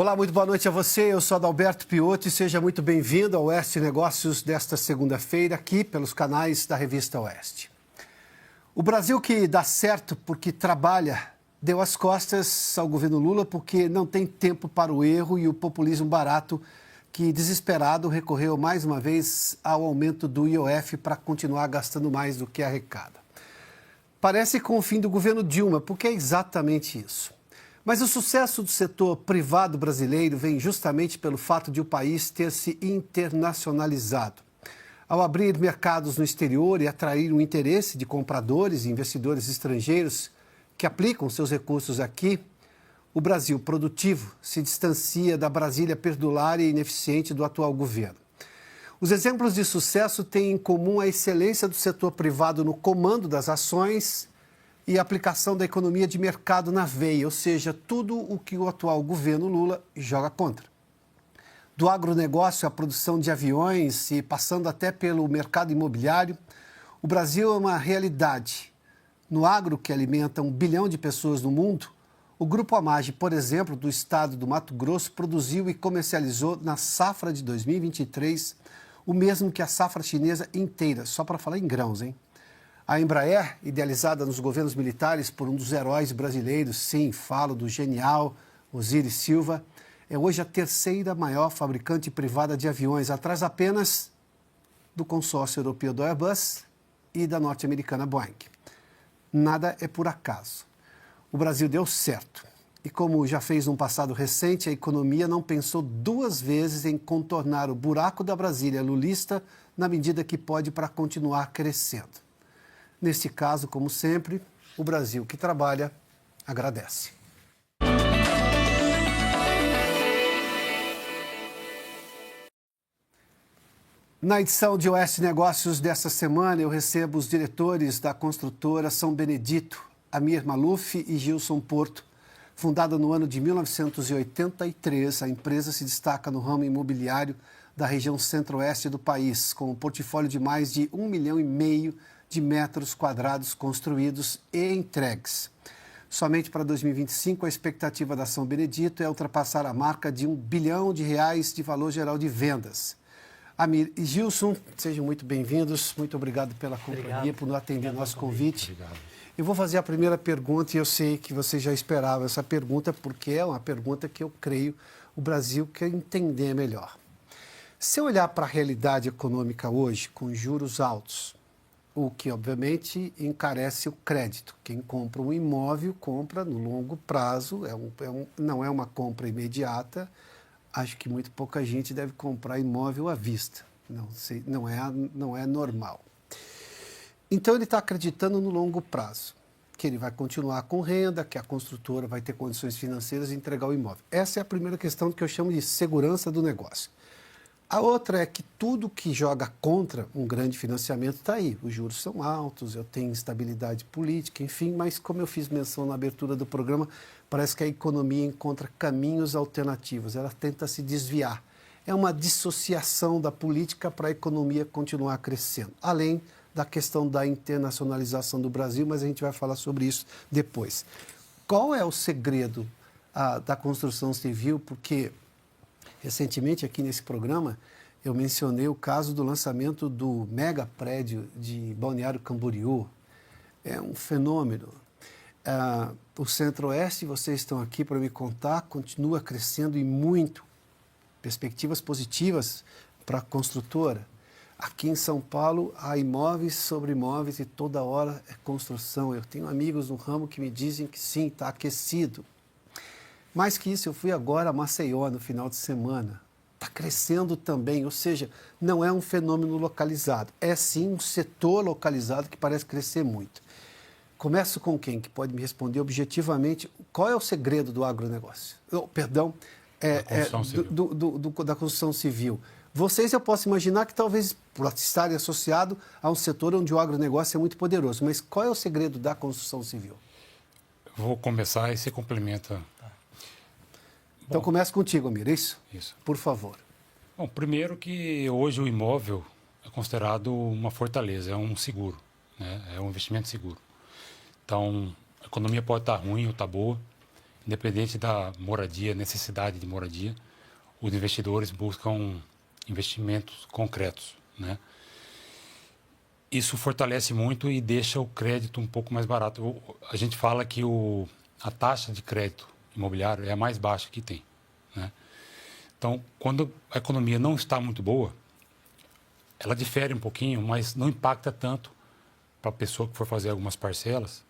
Olá, muito boa noite a você. Eu sou Adalberto Piotto e seja muito bem-vindo ao Oeste Negócios desta segunda-feira, aqui pelos canais da Revista Oeste. O Brasil que dá certo porque trabalha deu as costas ao governo Lula porque não tem tempo para o erro e o populismo barato que, desesperado, recorreu mais uma vez ao aumento do IOF para continuar gastando mais do que arrecada. Parece com o fim do governo Dilma, porque é exatamente isso. Mas o sucesso do setor privado brasileiro vem justamente pelo fato de o país ter se internacionalizado. Ao abrir mercados no exterior e atrair o interesse de compradores e investidores estrangeiros que aplicam seus recursos aqui, o Brasil produtivo se distancia da Brasília perdulária e ineficiente do atual governo. Os exemplos de sucesso têm em comum a excelência do setor privado no comando das ações e a aplicação da economia de mercado na veia, ou seja, tudo o que o atual governo Lula joga contra. Do agronegócio à produção de aviões e passando até pelo mercado imobiliário, o Brasil é uma realidade. No agro, que alimenta 1 bilhão de pessoas no mundo, o Grupo Amage, por exemplo, do estado do Mato Grosso, produziu e comercializou na safra de 2023 o mesmo que a safra chinesa inteira, só para falar em grãos, hein? A Embraer, idealizada nos governos militares por um dos heróis brasileiros, sim, falo do genial Osiris Silva, é hoje a terceira maior fabricante privada de aviões, atrás apenas do consórcio europeu do Airbus e da norte-americana Boeing. Nada é por acaso. O Brasil deu certo. E como já fez num passado recente, a economia não pensou duas vezes em contornar o buraco da Brasília lulista na medida que pode para continuar crescendo. Neste caso, como sempre, o Brasil que trabalha agradece. Na edição de Oeste Negócios desta semana, eu recebo os diretores da construtora São Benedito, Amir Maluf e Gilson Porto. Fundada no ano de 1983, a empresa se destaca no ramo imobiliário da região centro-oeste do país, com um portfólio de mais de 1,5 milhão de metros quadrados construídos e entregues. Somente para 2025, a expectativa da São Benedito é ultrapassar a marca de R$1 bilhão de valor geral de vendas. Amir e Gilson, sejam muito bem-vindos. Muito obrigado pela companhia, por nos atender nosso convite. Obrigado. Eu vou fazer a primeira pergunta e eu sei que você já esperava essa pergunta, porque é uma pergunta que eu creio o Brasil quer entender melhor. Se eu olhar para a realidade econômica hoje, com juros altos, o que, obviamente, encarece o crédito. Quem compra um imóvel, compra no longo prazo, não é uma compra imediata. Acho que muito pouca gente deve comprar imóvel à vista. Não é normal. Então, ele está acreditando no longo prazo, que ele vai continuar com renda, que a construtora vai ter condições financeiras de entregar o imóvel. Essa é a primeira questão que eu chamo de segurança do negócio. A outra é que tudo que joga contra um grande financiamento está aí. Os juros são altos, eu tenho instabilidade política, enfim, mas como eu fiz menção na abertura do programa, parece que a economia encontra caminhos alternativos, ela tenta se desviar. É uma dissociação da política para a economia continuar crescendo, além da questão da internacionalização do Brasil, mas a gente vai falar sobre isso depois. Qual é o segredo da construção civil? Porque recentemente, aqui nesse programa, eu mencionei o caso do lançamento do mega prédio de Balneário Camboriú. É um fenômeno. O Centro-Oeste, vocês estão aqui para me contar, continua crescendo e muito. Perspectivas positivas para a construtora. Aqui em São Paulo, há imóveis sobre imóveis e toda hora é construção. Eu tenho amigos no ramo que me dizem que sim, está aquecido. Mais que isso, eu fui agora a Maceió no final de semana. Está crescendo também, ou seja, não é um fenômeno localizado. É sim um setor localizado que parece crescer muito. Começo com quem que pode me responder objetivamente qual é o segredo do agronegócio? Da construção civil. Vocês, eu posso imaginar que talvez por estarem associados a um setor onde o agronegócio é muito poderoso, mas qual é o segredo da construção civil? Vou começar e você complementa. Então, começa contigo, Amir, isso? Isso. Por favor. Bom, primeiro que hoje o imóvel é considerado uma fortaleza, é um seguro, né? É um investimento seguro. Então, a economia pode estar ruim ou estar boa, independente da moradia, necessidade de moradia, os investidores buscam investimentos concretos, né? Isso fortalece muito e deixa o crédito um pouco mais barato. A gente fala que a taxa de crédito imobiliário é a mais baixa que tem, né? Então, quando a economia não está muito boa, ela difere um pouquinho, mas não impacta tanto para a pessoa que for fazer algumas parcelas,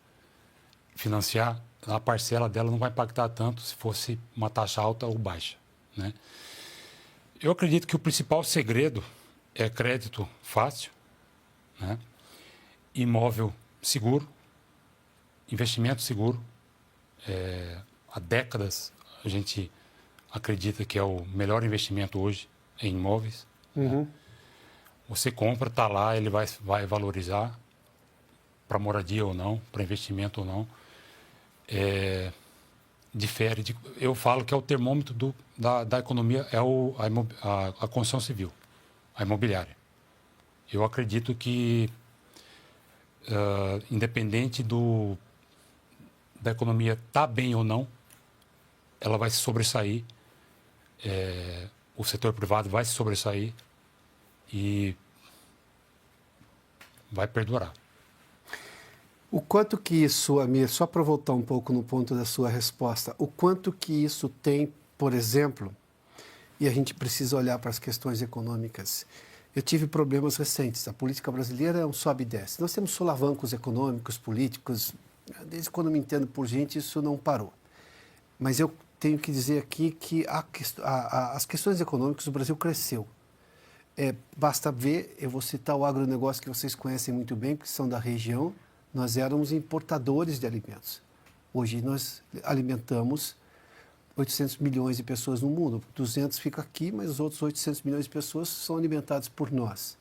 financiar, a parcela dela não vai impactar tanto se fosse uma taxa alta ou baixa, né? Eu acredito que o principal segredo é crédito fácil, né? Imóvel seguro, investimento seguro. Há décadas a gente acredita que é o melhor investimento hoje em imóveis. Né? Você compra, está lá, ele vai valorizar para moradia ou não, para investimento ou não. Difere eu falo que é o termômetro da economia, é a construção civil, a imobiliária. Eu acredito que, independente da economia estar bem ou não, ela vai se sobressair, o setor privado vai se sobressair e vai perdurar. O quanto que isso, Amir, só para voltar um pouco no ponto da sua resposta, o quanto que isso tem, por exemplo, e a gente precisa olhar para as questões econômicas. Eu tive problemas recentes. A política brasileira é um sobe e desce. Nós temos solavancos econômicos, políticos. Desde quando me entendo por gente, isso não parou. Mas eu tenho que dizer aqui que as questões econômicas, o Brasil cresceu. Basta ver, eu vou citar o agronegócio que vocês conhecem muito bem, porque são da região. Nós éramos importadores de alimentos. Hoje nós alimentamos 800 milhões de pessoas no mundo. 200 fica aqui, mas os outros 800 milhões de pessoas são alimentados por nós.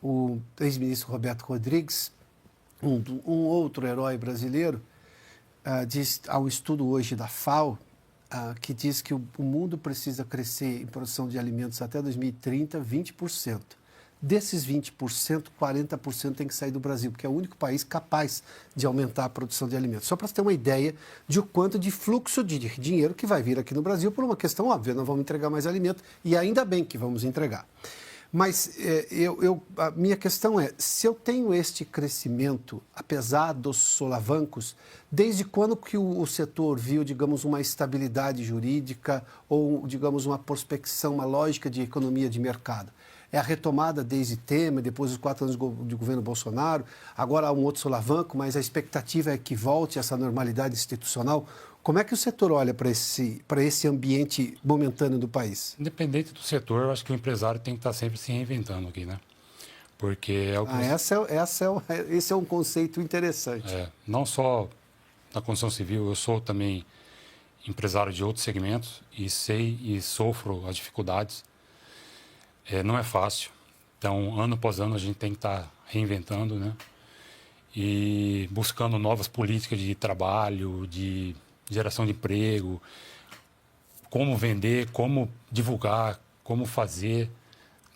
O ex-ministro Roberto Rodrigues, um outro herói brasileiro, há um estudo hoje da FAO que diz que o mundo precisa crescer em produção de alimentos até 2030, 20%. Desses 20%, 40% tem que sair do Brasil, porque é o único país capaz de aumentar a produção de alimentos. Só para você ter uma ideia de o quanto de fluxo de dinheiro que vai vir aqui no Brasil por uma questão óbvia, nós vamos entregar mais alimento e ainda bem que vamos entregar. Mas a minha questão é, se eu tenho este crescimento, apesar dos solavancos, desde quando que o setor viu, digamos, uma estabilidade jurídica ou, digamos, uma prospecção, uma lógica de economia de mercado? É a retomada desde Temer, depois dos 4 anos de governo Bolsonaro, agora há um outro solavanco, mas a expectativa é que volte essa normalidade institucional. Como é que o setor olha para esse ambiente momentâneo do país? Independente do setor, eu acho que o empresário tem que estar sempre se reinventando aqui, né? Porque é o que esse é um conceito interessante. Não só na construção civil, eu sou também empresário de outros segmentos e sei e sofro as dificuldades. Não é fácil. Então, ano após ano, a gente tem que estar reinventando, né? E buscando novas políticas de trabalho, de geração de emprego, como vender, como divulgar, como fazer,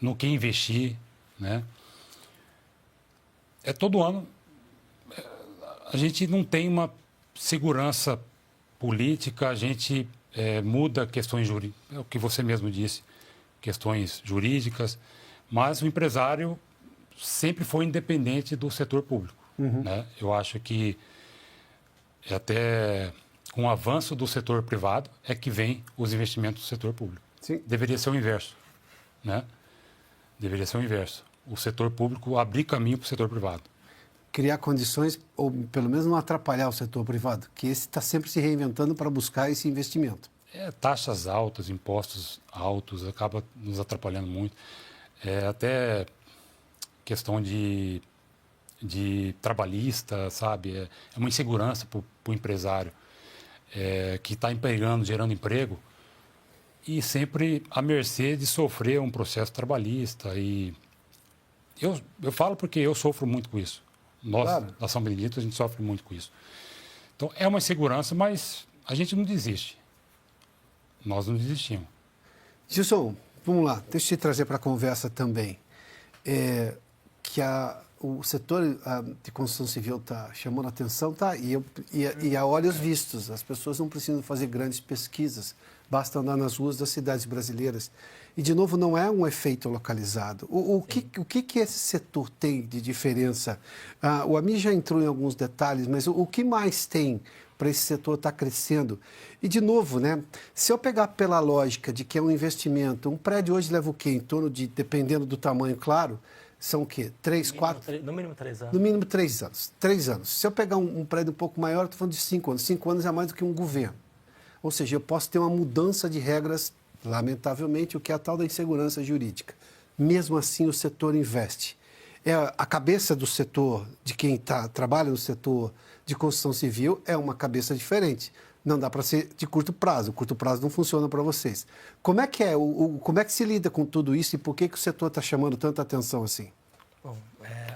no que investir, né? Todo ano a gente não tem uma segurança política, a gente muda questões jurídicas, é o que você mesmo disse, questões jurídicas, mas o empresário sempre foi independente do setor público. Né? Eu acho que até com o avanço do setor privado é que vem os investimentos do setor público. Sim. Deveria ser o inverso. Né? Deveria ser o inverso. O setor público abrir caminho para o setor privado. Criar condições, ou pelo menos não atrapalhar o setor privado, que esse está sempre se reinventando para buscar esse investimento. Taxas altas, impostos altos, acaba nos atrapalhando muito. Até questão de trabalhista, sabe? É uma insegurança para o empresário que está empregando, gerando emprego e sempre à mercê de sofrer um processo trabalhista. E eu falo porque eu sofro muito com isso. Nós, claro, da São Benedito, a gente sofre muito com isso. Então, é uma insegurança, mas a gente não desiste. Nós não desistimos. Gilson, vamos lá, deixa eu te trazer para a conversa também. Que o setor de construção civil está chamando a atenção, tá? E a olhos vistos. As pessoas não precisam fazer grandes pesquisas, basta andar nas ruas das cidades brasileiras. E, de novo, não é um efeito localizado. O que esse setor tem de diferença? O Amir já entrou em alguns detalhes, mas o que mais tem para esse setor estar crescendo? E, de novo, né, se eu pegar pela lógica de que é um investimento, um prédio hoje leva o quê? Em torno de, dependendo do tamanho, claro, são o quê? 3, 4? No mínimo 3 anos. No mínimo 3 anos. 3 anos. Se eu pegar um prédio um pouco maior, estou falando de 5 anos. 5 anos é mais do que um governo. Ou seja, eu posso ter uma mudança de regras, lamentavelmente, o que é a tal da insegurança jurídica. Mesmo assim, o setor investe. A cabeça do setor, de quem trabalha no setor de construção civil, é uma cabeça diferente. Não dá para ser de curto prazo. O curto prazo não funciona para vocês. Como é que como é que se lida com tudo isso e por que o setor está chamando tanta atenção assim? Bom,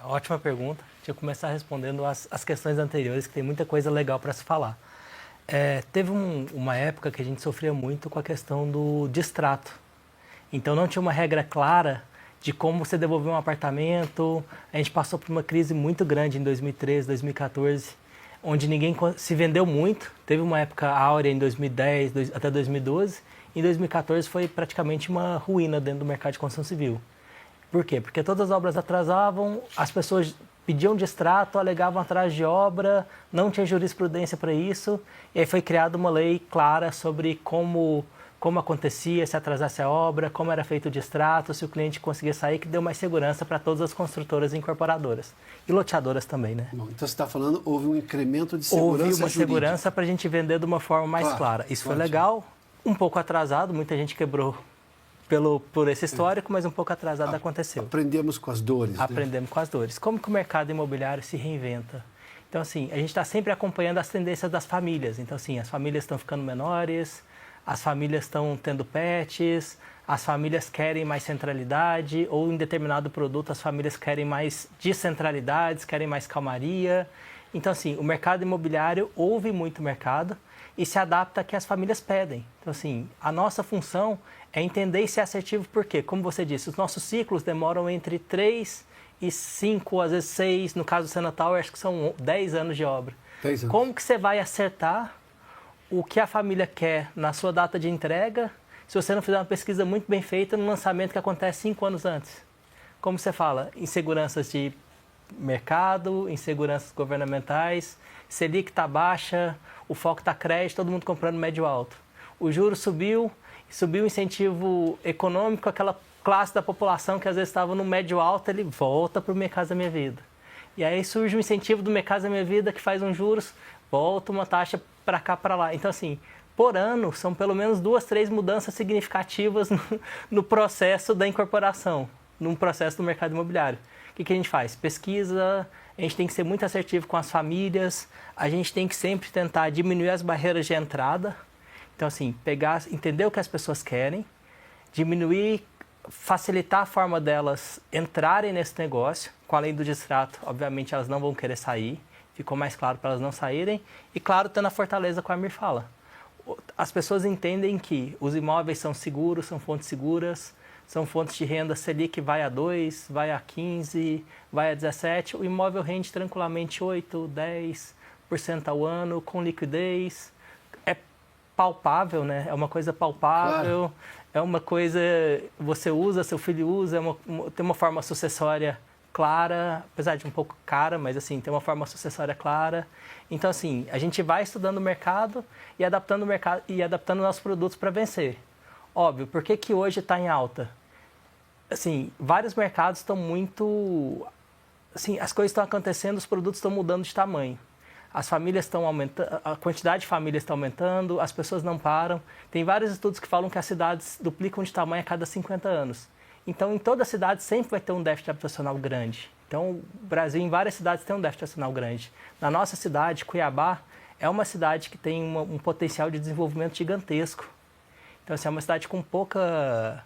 ótima pergunta. Deixa eu começar respondendo as questões anteriores, que tem muita coisa legal para se falar. Teve uma época que a gente sofria muito com a questão do distrato. Então, não tinha uma regra clara de como você devolver um apartamento. A gente passou por uma crise muito grande em 2013, 2014, onde ninguém se vendeu muito. Teve uma época áurea em 2010 até 2012. Em 2014 foi praticamente uma ruína dentro do mercado de construção civil. Por quê? Porque todas as obras atrasavam, as pessoas pediam distrato, alegavam atraso de obra, não tinha jurisprudência para isso. E aí foi criada uma lei clara sobre como acontecia, se atrasasse a obra, como era feito o distrato, se o cliente conseguia sair, que deu mais segurança para todas as construtoras e incorporadoras. E loteadoras também, né? Bom, então você está falando, houve um incremento de segurança jurídica. Houve uma jurídica. Segurança para a gente vender de uma forma mais clara. Isso foi legal, um pouco atrasado, muita gente quebrou por esse histórico, mas um pouco atrasado aconteceu. Aprendemos com as dores. Aprendemos com as dores. Como que o mercado imobiliário se reinventa? Então, assim, a gente está sempre acompanhando as tendências das famílias. Então, assim, as famílias estão ficando menores, as famílias estão tendo pets, as famílias querem mais centralidade, ou em determinado produto as famílias querem mais descentralidades, querem mais calmaria. Então, assim, o mercado imobiliário ouve muito o mercado e se adapta ao que as famílias pedem. Então, assim, a nossa função é entender e ser assertivo, porque, como você disse, os nossos ciclos demoram entre 3 e 5, às vezes 6, no caso do Senatal, acho que são 10 anos de obra. 10 anos. Como que você vai acertar o que a família quer na sua data de entrega, se você não fizer uma pesquisa muito bem feita no lançamento que acontece 5 anos antes? Como você fala? Inseguranças de mercado, inseguranças governamentais, Selic está baixa, o foco está crédito, todo mundo comprando médio alto. O juro subiu o incentivo econômico, aquela classe da população que às vezes estava no médio alto, ele volta para o Minha Casa Minha Vida. E aí surge o incentivo do Minha Casa Minha Vida, que faz uns juros, volta uma taxa para cá, para lá. Então, assim, por ano, são pelo menos 2, 3 mudanças significativas no processo da incorporação, no processo do mercado imobiliário. O que a gente faz? Pesquisa, a gente tem que ser muito assertivo com as famílias, a gente tem que sempre tentar diminuir as barreiras de entrada. Então, assim, entender o que as pessoas querem, diminuir, facilitar a forma delas entrarem nesse negócio, com além do distrato, obviamente elas não vão querer sair, ficou mais claro para elas não saírem, e claro, tendo a fortaleza que o Amir fala. As pessoas entendem que os imóveis são seguros, são fontes seguras, são fontes de renda Selic vai a 2, vai a 15, vai a 17, o imóvel rende tranquilamente 8, 10% ao ano, com liquidez, é palpável, né? É uma coisa palpável, claro. É uma coisa você usa, seu filho usa, tem uma forma sucessória clara, apesar de um pouco cara, mas assim, tem uma forma sucessória clara. Então, assim, a gente vai estudando o mercado e adaptando o mercado e adaptando nossos produtos para vencer. Óbvio, por que hoje está em alta? Assim, vários mercados estão muito... Assim, as coisas estão acontecendo, os produtos estão mudando de tamanho. As famílias estão aumentando, a quantidade de famílias está aumentando, as pessoas não param. Tem vários estudos que falam que as cidades duplicam de tamanho a cada 50 anos. Então, em toda cidade sempre vai ter um déficit habitacional grande. Então, o Brasil, em várias cidades, tem um déficit habitacional grande. Na nossa cidade, Cuiabá, é uma cidade que tem um potencial de desenvolvimento gigantesco. Então, assim, é uma cidade com pouca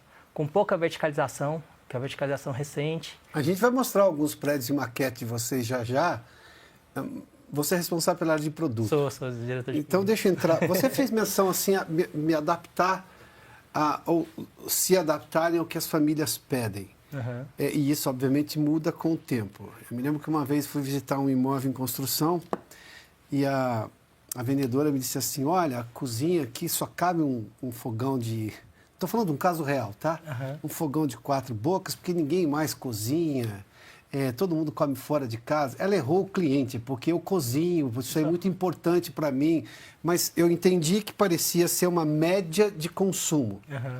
verticalização, que é a verticalização recente. A gente vai mostrar alguns prédios de maquete de vocês já. Você é responsável pela área de produto. Sou diretor de Então, deixa eu entrar. Você fez menção assim, a me adaptar, ou se adaptarem ao que as famílias pedem. Uhum. E isso, obviamente, muda com o tempo. Eu me lembro que uma vez fui visitar um imóvel em construção e a vendedora me disse assim, olha, a cozinha aqui só cabe um fogão de... Estou falando de um caso real, tá? Uhum. Um fogão de 4 bocas, porque ninguém mais cozinha, todo mundo come fora de casa. Ela errou o cliente, porque eu cozinho, isso é muito importante para mim. Mas eu entendi que parecia ser uma média de consumo. Uhum.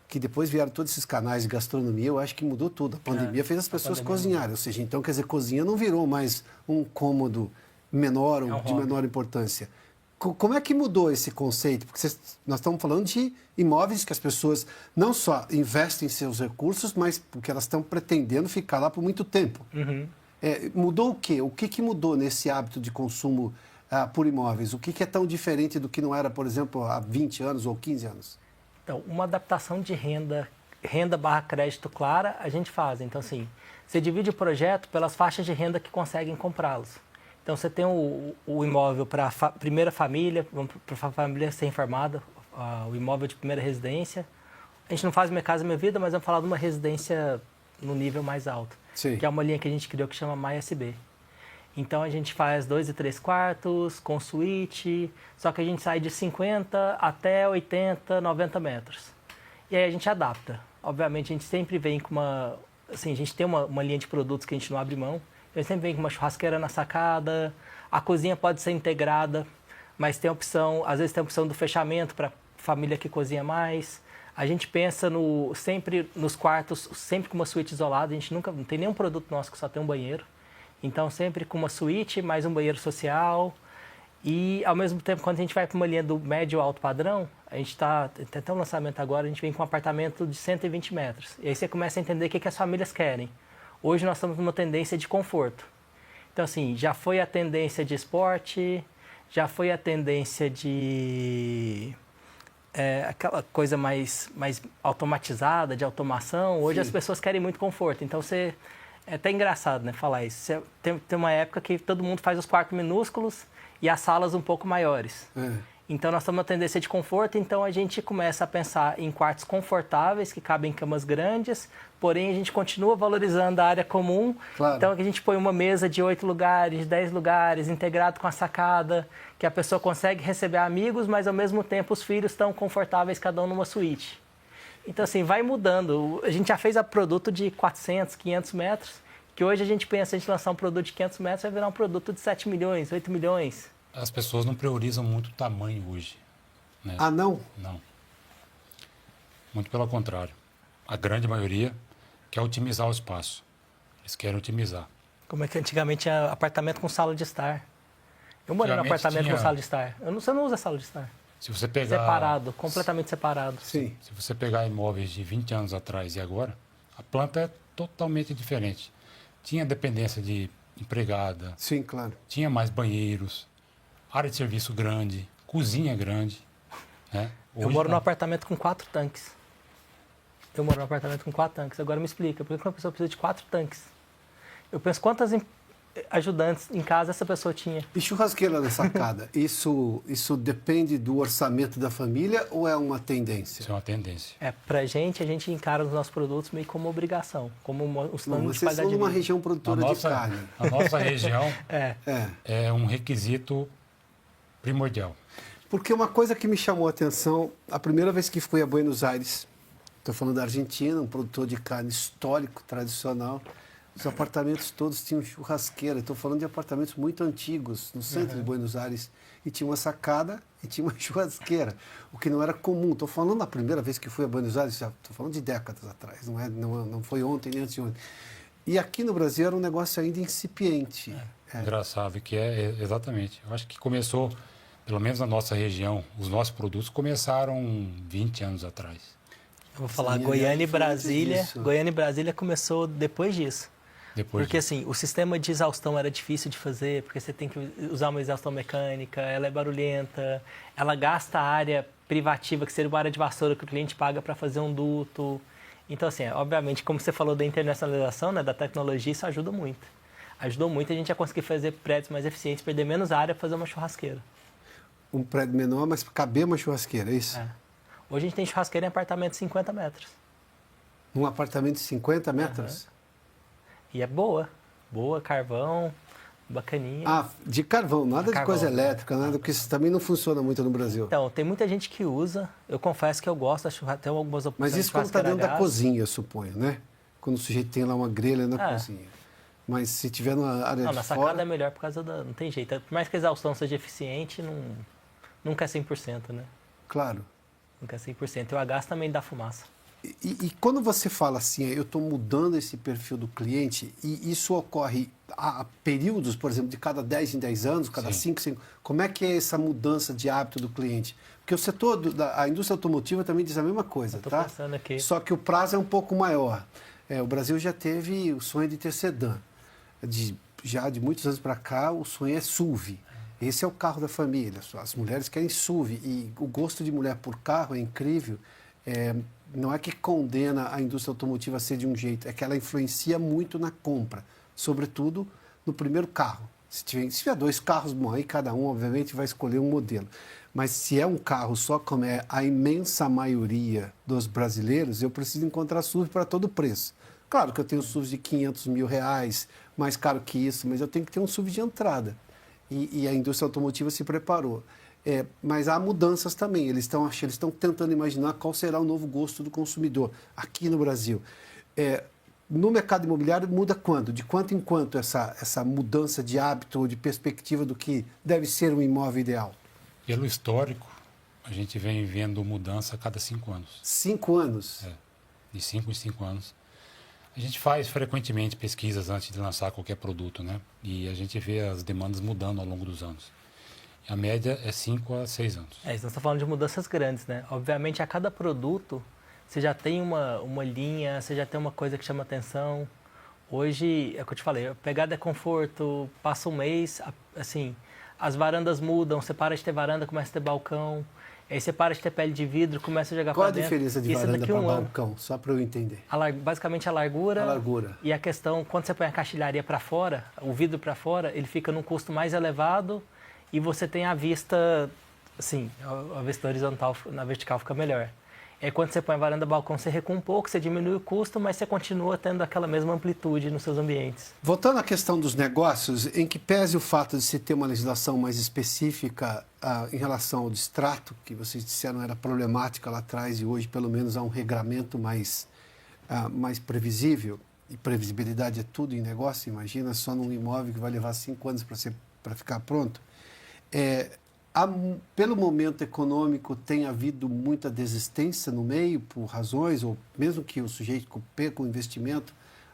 Que depois vieram todos esses canais de gastronomia, eu acho que mudou tudo. A pandemia fez as pessoas cozinharem. Ou seja, então, quer dizer, cozinha não virou mais um cômodo menor ou de menor importância. Como é que mudou esse conceito? Porque nós estamos falando de imóveis que as pessoas não só investem seus recursos, mas porque elas estão pretendendo ficar lá por muito tempo. Uhum. Mudou o quê? O que muda nesse hábito de consumo por imóveis? O que é tão diferente do que não era, por exemplo, há 20 anos ou 15 anos? Então, uma adaptação de renda barra crédito clara, a gente faz. Então, assim, você divide o projeto pelas faixas de renda que conseguem comprá-los. Então, você tem o imóvel para a primeira família, para a família ser informada, o imóvel de primeira residência. A gente não faz Minha Casa Minha Vida, mas vamos falar de uma residência no nível mais alto. Sim. Que é uma linha que a gente criou que chama MySB. Então, a gente faz 2 e 3 quartos, com suíte, só que a gente sai de 50 até 80, 90 metros. E aí a gente adapta. Obviamente, a gente sempre vem com uma... Assim, a gente tem uma linha de produtos que a gente não abre mão. A gente sempre vem com uma churrasqueira na sacada, a cozinha pode ser integrada, mas tem a opção, às vezes tem a opção do fechamento para família que cozinha mais. A gente pensa sempre nos quartos, sempre com uma suíte isolada, a gente nunca, não tem nenhum produto nosso que só tem um banheiro. Então, sempre com uma suíte, mais um banheiro social. E, ao mesmo tempo, quando a gente vai para uma linha do médio alto padrão, a gente tem até um lançamento agora, a gente vem com um apartamento de 120 metros. E aí você começa a entender o que as famílias querem. Hoje nós estamos numa tendência de conforto. Então, assim, já foi a tendência de esporte, já foi a tendência de... aquela coisa mais automatizada, de automação. Hoje as pessoas querem muito conforto. Então, é até engraçado, né, falar isso. Tem uma época que todo mundo faz os quartos minúsculos e as salas um pouco maiores. Então, nós estamos numa tendência de conforto, então a gente começa a pensar em quartos confortáveis, que cabem em camas grandes, porém a gente continua valorizando a área comum. Claro. Então, a gente põe uma mesa de 8 lugares, 10 lugares, integrado com a sacada, que a pessoa consegue receber amigos, mas ao mesmo tempo os filhos estão confortáveis, cada um numa suíte. Então, assim, vai mudando. A gente já fez produto de 400, 500 metros, que hoje a gente pensa, a gente lançar um produto de 500 metros, vai virar um produto de 7 milhões, 8 milhões. As pessoas não priorizam muito o tamanho hoje. Né? Ah, não? Não. Muito pelo contrário. A grande maioria quer otimizar o espaço. Eles querem otimizar. Como é que antigamente tinha apartamento com sala de estar. Eu morei num apartamento com sala de estar. Você não usa sala de estar. Se você pegar... Separado, completamente separado. Sim. Se você pegar imóveis de 20 anos atrás e agora, a planta é totalmente diferente. Tinha dependência de empregada. Sim, claro. Tinha mais banheiros. Área de serviço grande, cozinha grande. Né? Eu moro num apartamento com 4 tanques. Agora me explica, por que uma pessoa precisa de 4 tanques? Eu penso quantas ajudantes em casa essa pessoa tinha. E churrasqueira na sacada, isso depende do orçamento da família ou é uma tendência? Isso é uma tendência. Pra gente, a gente encara os nossos produtos meio como obrigação, como um standard de qualidade de vida. Vocês são numa região produtora de carne. A nossa região é um requisito primordial. Porque uma coisa que me chamou a atenção, a primeira vez que fui a Buenos Aires, estou falando da Argentina, um produtor de carne histórico, tradicional, os apartamentos todos tinham churrasqueira. Estou falando de apartamentos muito antigos, no centro de Buenos Aires, e tinha uma sacada e tinha uma churrasqueira, o que não era comum. Estou falando da primeira vez que fui a Buenos Aires, estou falando de décadas atrás, não foi ontem nem antes de ontem. E aqui no Brasil era um negócio ainda incipiente. Engraçado, que exatamente. Eu acho que começou, pelo menos na nossa região, os nossos produtos começaram 20 anos atrás. Eu vou falar, Goiânia e Brasília começou depois disso. Porque assim, o sistema de exaustão era difícil de fazer, porque você tem que usar uma exaustão mecânica, ela é barulhenta, ela gasta a área privativa, que seria uma área de vassoura que o cliente paga para fazer um duto. Então, assim, obviamente, como você falou da internacionalização, né, da tecnologia, isso ajuda muito. Ajudou muito a gente a conseguir fazer prédios mais eficientes, perder menos área para fazer uma churrasqueira. Um prédio menor, mas caber uma churrasqueira, é isso? Hoje a gente tem churrasqueira em apartamento de 50 metros. Um apartamento de 50 metros? E é boa, carvão, bacaninha. Ah, de carvão, nada de Carvão, coisa né? elétrica, nada, porque isso também não funciona muito no Brasil. Então, tem muita gente que usa, eu confesso que eu gosto, acho até algumas opções. Mas isso quando está dentro da cozinha, eu suponho, né? Quando o sujeito tem lá uma grelha na cozinha. Mas se tiver na área Não, de na fora... sacada é melhor por causa da... Não tem jeito. Por mais que a exaustão seja eficiente, nunca é 100%, né? Claro. Nunca é 100%. E o a gás também dá fumaça. E quando você fala assim, eu estou mudando esse perfil do cliente, e isso ocorre a períodos, por exemplo, de cada 10 em 10 anos, cada 5 em 5, como é que é essa mudança de hábito do cliente? Porque o setor, a indústria automotiva também diz a mesma coisa, Tô tá? pensando aqui. Só que o prazo é um pouco maior. O Brasil já teve o sonho de ter sedã. Já de muitos anos para cá, o sonho é SUV. Esse é o carro da família. As mulheres querem SUV. E o gosto de mulher por carro é incrível. Não é que condena a indústria automotiva a ser de um jeito, é que ela influencia muito na compra, sobretudo no primeiro carro. Se tiver 2 carros, bom, aí cada um, obviamente, vai escolher um modelo. Mas se é um carro só, como é a imensa maioria dos brasileiros, eu preciso encontrar SUV para todo preço. Claro que eu tenho SUV de R$500 mil, mais caro que isso, mas eu tenho que ter um SUV de entrada. E a indústria automotiva se preparou. Mas há mudanças também. Eles estão tentando imaginar qual será o novo gosto do consumidor aqui no Brasil. No mercado imobiliário muda quando? De quanto em quanto essa mudança de hábito ou de perspectiva do que deve ser um imóvel ideal? Pelo histórico, a gente vem vendo mudança a cada 5 anos. 5 anos? De 5 em 5 anos. A gente faz frequentemente pesquisas antes de lançar qualquer produto, né? E a gente vê as demandas mudando ao longo dos anos. A média é 5 a 6 anos. Nós estamos falando de mudanças grandes, né? Obviamente, a cada produto, você já tem uma linha, você já tem uma coisa que chama atenção. Hoje, é o que eu te falei, a pegada é conforto, passa um mês, assim, as varandas mudam, você para de ter varanda, começa a ter balcão. Aí você para de ter pele de vidro, começa a jogar para dentro. Qual a diferença de varanda para balcão? Só para eu entender. Basicamente a largura. A largura. E a questão, quando você põe a caixilharia para fora, o vidro para fora, ele fica num custo mais elevado e você tem a vista, assim, a vista horizontal, na vertical fica melhor. Quando você põe a varanda balcão, você recua um pouco, você diminui o custo, mas você continua tendo aquela mesma amplitude nos seus ambientes. Voltando à questão dos negócios, em que pese o fato de se ter uma legislação mais específica em relação ao distrato, que vocês disseram era problemática lá atrás e hoje pelo menos há um regramento mais previsível, e previsibilidade é tudo em negócio, imagina só num imóvel que vai levar 5 anos para ficar pronto. Pelo momento econômico, tem havido muita desistência no meio, por razões, ou mesmo que o sujeito perca o investimento,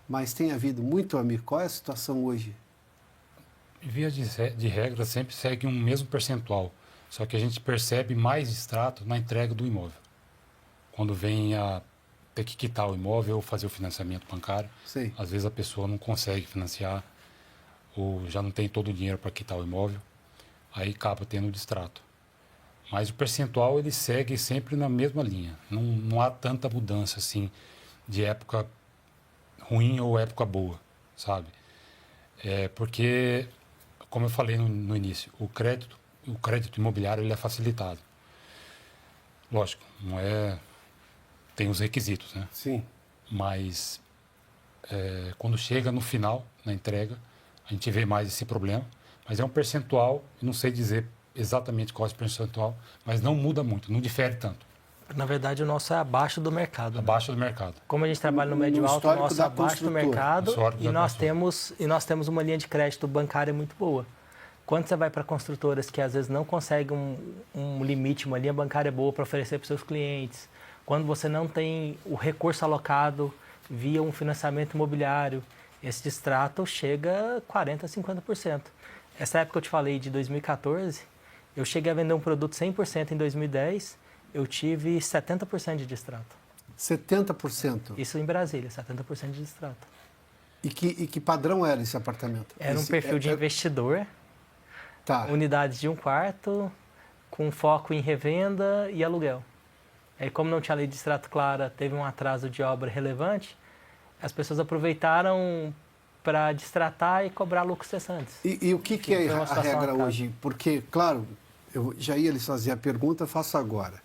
mas tem havido muito, Amir. Qual é a situação hoje? Via de regra, sempre segue um mesmo percentual, só que a gente percebe mais distrato na entrega do imóvel. Quando vem a ter que quitar o imóvel ou fazer o financiamento bancário, Sim. Às vezes a pessoa não consegue financiar ou já não tem todo o dinheiro para quitar o imóvel. Aí acaba tendo o distrato. Mas o percentual ele segue sempre na mesma linha. Não há tanta mudança assim de época ruim ou época boa, sabe? Porque, como eu falei no início, o crédito imobiliário ele é facilitado. Lógico, não é... Tem os requisitos, né? Sim. Mas quando chega no final, na entrega, a gente vê mais esse problema. Mas é um percentual, não sei dizer exatamente qual é esse percentual, mas não muda muito, não difere tanto. Na verdade, o nosso é abaixo do mercado. Abaixo do mercado. Como a gente trabalha no médio alto, o nosso é abaixo do mercado e nós temos uma linha de crédito bancária muito boa. Quando você vai para construtoras que às vezes não conseguem um limite, uma linha bancária boa para oferecer para os seus clientes, quando você não tem o recurso alocado via um financiamento imobiliário, esse distrato chega a 40%, 50%. Essa época que eu te falei, de 2014, eu cheguei a vender um produto 100% em 2010, eu tive 70% de distrato. 70%? Isso em Brasília, 70% de distrato. E que padrão era esse apartamento? Era um perfil de investidor, unidades de 1 quarto, com foco em revenda e aluguel. Aí, como não tinha lei de distrato clara, teve um atraso de obra relevante, as pessoas aproveitaram para distratar e cobrar lucros cessantes. E o que é a regra hoje? Porque, claro, eu já ia lhes fazer a pergunta, faço agora.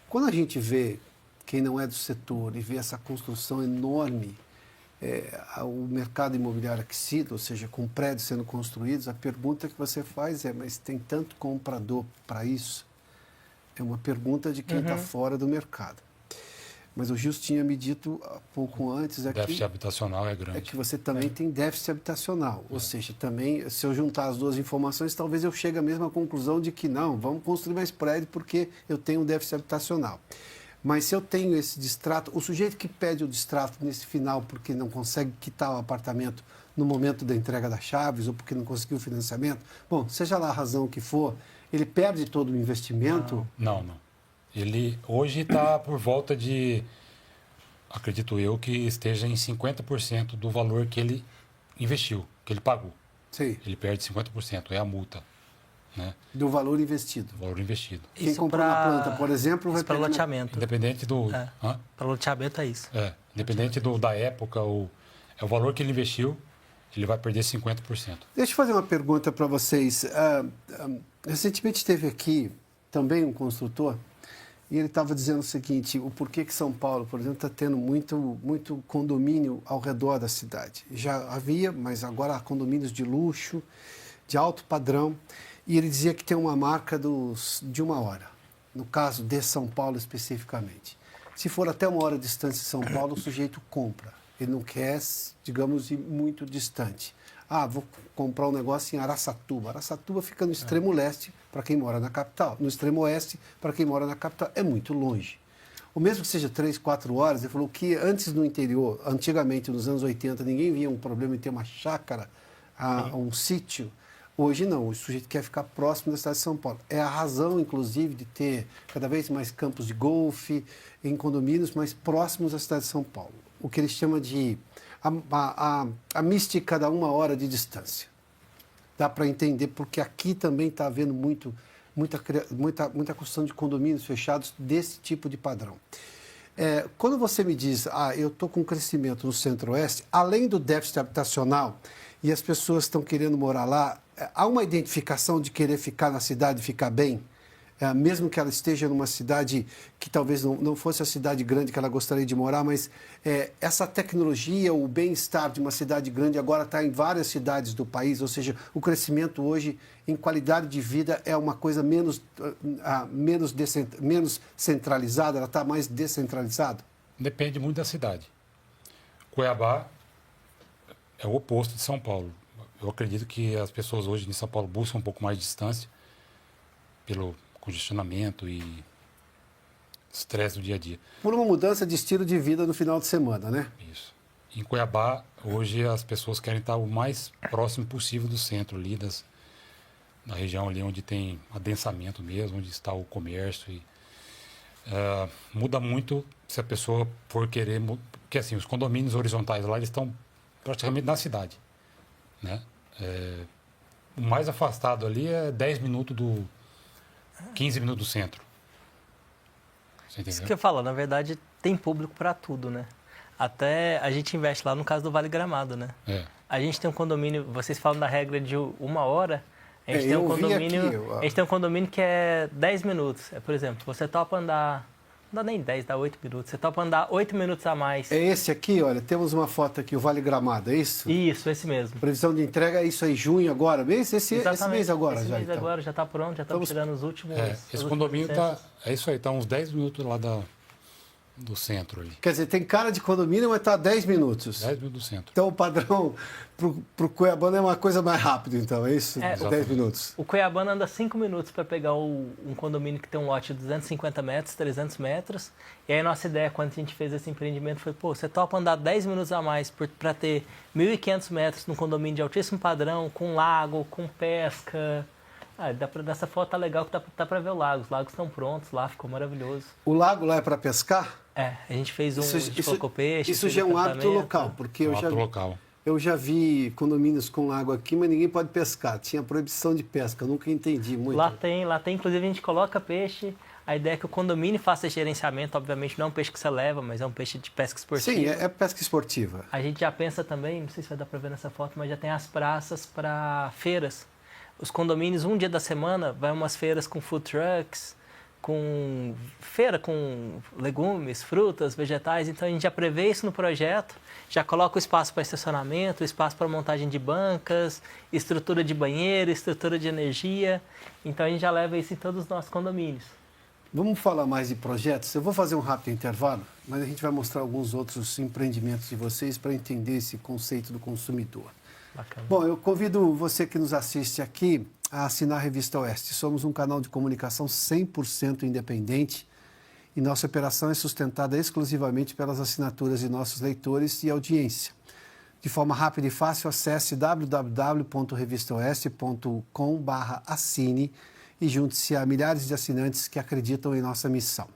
Quando a gente vê quem não é do setor, e vê essa construção enorme, o mercado imobiliário aquecido, ou seja, com prédios sendo construídos, a pergunta que você faz é, mas tem tanto comprador para isso? É uma pergunta de quem está fora do mercado. Mas o Gilson tinha me dito pouco antes aqui... déficit habitacional é grande. É que você também tem déficit habitacional. Ou seja, também, se eu juntar as duas informações, talvez eu chegue à mesma conclusão de que não, vamos construir mais prédio porque eu tenho um déficit habitacional. Mas se eu tenho esse distrato, o sujeito que pede o distrato nesse final porque não consegue quitar o apartamento no momento da entrega das chaves ou porque não conseguiu o financiamento, bom, seja lá a razão que for, ele perde todo o investimento? Não. Ele hoje está por volta de, acredito eu, que esteja em 50% do valor que ele investiu, que ele pagou. Sim. Ele perde 50%, é a multa. Né? Do valor investido. Do valor investido. Quem comprou na planta, por exemplo, vai para loteamento. Independente do... Para loteamento é isso. Independente da época, é o valor que ele investiu, ele vai perder 50%. Deixa eu fazer uma pergunta para vocês. Recentemente esteve aqui também um construtor e ele estava dizendo o seguinte, o porquê que São Paulo, por exemplo, está tendo muito condomínio ao redor da cidade. Já havia, mas agora há condomínios de luxo, de alto padrão, e ele dizia que tem uma marca de 1 hora, no caso de São Paulo especificamente. Se for até 1 hora de distância de São Paulo, o sujeito compra. Ele não quer, digamos, ir muito distante. Vou comprar um negócio em Araçatuba. Araçatuba fica no extremo leste para quem mora na capital. No extremo oeste para quem mora na capital. É muito longe. O mesmo que seja 3, 4 horas, ele falou que antes no interior, antigamente, nos anos 80, ninguém via um problema em ter uma chácara, um sítio. Hoje não, o sujeito quer ficar próximo da cidade de São Paulo. É a razão, inclusive, de ter cada vez mais campos de golfe em condomínios mais próximos da cidade de São Paulo. O que ele chama de a mística da 1 hora de distância. Dá para entender, porque aqui também está havendo muita construção de condomínios fechados desse tipo de padrão. Quando você me diz, eu estou com crescimento no Centro-Oeste, além do déficit habitacional e as pessoas estão querendo morar lá, há uma identificação de querer ficar na cidade e ficar bem? Mesmo que ela esteja numa cidade que talvez não fosse a cidade grande que ela gostaria de morar, mas essa tecnologia, o bem-estar de uma cidade grande agora está em várias cidades do país, ou seja, o crescimento hoje em qualidade de vida é uma coisa menos centralizada, ela está mais descentralizada? Depende muito da cidade. Cuiabá é o oposto de São Paulo. Eu acredito que as pessoas hoje em São Paulo buscam um pouco mais de distância pelo congestionamento e estresse do dia a dia. Por uma mudança de estilo de vida no final de semana, né? Isso. Em Cuiabá, hoje as pessoas querem estar o mais próximo possível do centro ali, da região ali onde tem adensamento mesmo, onde está o comércio. Muda muito se a pessoa for querer... Porque assim, os condomínios horizontais lá, eles estão praticamente na cidade, né? O mais afastado ali é 10 minutos 15 minutos do centro. Você entendeu? Isso que eu falo, na verdade, tem público para tudo, né? Até a gente investe lá no caso do Vale Gramado, né? A gente tem um condomínio, vocês falam da regra de 1 hora, a gente tem um condomínio, a gente tem um condomínio que é 10 minutos. Por exemplo, você topa andar, não dá nem 10, dá 8 minutos. Você topa andar 8 minutos a mais. É esse aqui, olha, temos uma foto aqui, o Vale Gramado, é isso? Isso, esse mesmo. Previsão de entrega é isso aí, junho agora, esse mês agora esse já. Mês então. agora já está pronto, já estamos tirando os últimos. Esse condomínio está, isso aí, está uns 10 minutos lá do centro ali. Quer dizer, tem cara de condomínio, mas está a 10 minutos. 10 minutos do centro. Então o padrão para o Cuiabano é uma coisa mais rápida, então, é isso? 10 minutos. O Cuiabano anda 5 minutos para pegar um condomínio que tem um lote de 250 metros, 300 metros. E aí a nossa ideia, quando a gente fez esse empreendimento, foi, você topa andar 10 minutos a mais para ter 1.500 metros num condomínio de altíssimo padrão, com lago, com pesca. Dessa foto tá legal que dá para ver o lago. Os lagos estão prontos lá, ficou maravilhoso. O lago lá é para pescar? A gente fez a gente colocou peixe. Isso já é um hábito local, porque eu já vi condomínios com lago aqui, mas ninguém pode pescar. Tinha proibição de pesca, eu nunca entendi muito. Lá tem, inclusive a gente coloca peixe. A ideia é que o condomínio faça esse gerenciamento, obviamente não é um peixe que você leva, mas é um peixe de pesca esportiva. Sim, é pesca esportiva. A gente já pensa também, não sei se vai dar para ver nessa foto, mas já tem as praças para feiras. Os condomínios, um dia da semana, vai umas feiras com food trucks, com feira com legumes, frutas, vegetais. Então, a gente já prevê isso no projeto, já coloca o espaço para estacionamento, espaço para montagem de bancas, estrutura de banheiro, estrutura de energia. Então, a gente já leva isso em todos os nossos condomínios. Vamos falar mais de projetos? Eu vou fazer um rápido intervalo, mas a gente vai mostrar alguns outros empreendimentos de vocês para entender esse conceito do consumidor. Bacana. Bom, eu convido você que nos assiste aqui a assinar a Revista Oeste. Somos um canal de comunicação 100% independente e nossa operação é sustentada exclusivamente pelas assinaturas de nossos leitores e audiência. De forma rápida e fácil, acesse www.revistaoeste.com/assine e junte-se a milhares de assinantes que acreditam em nossa missão.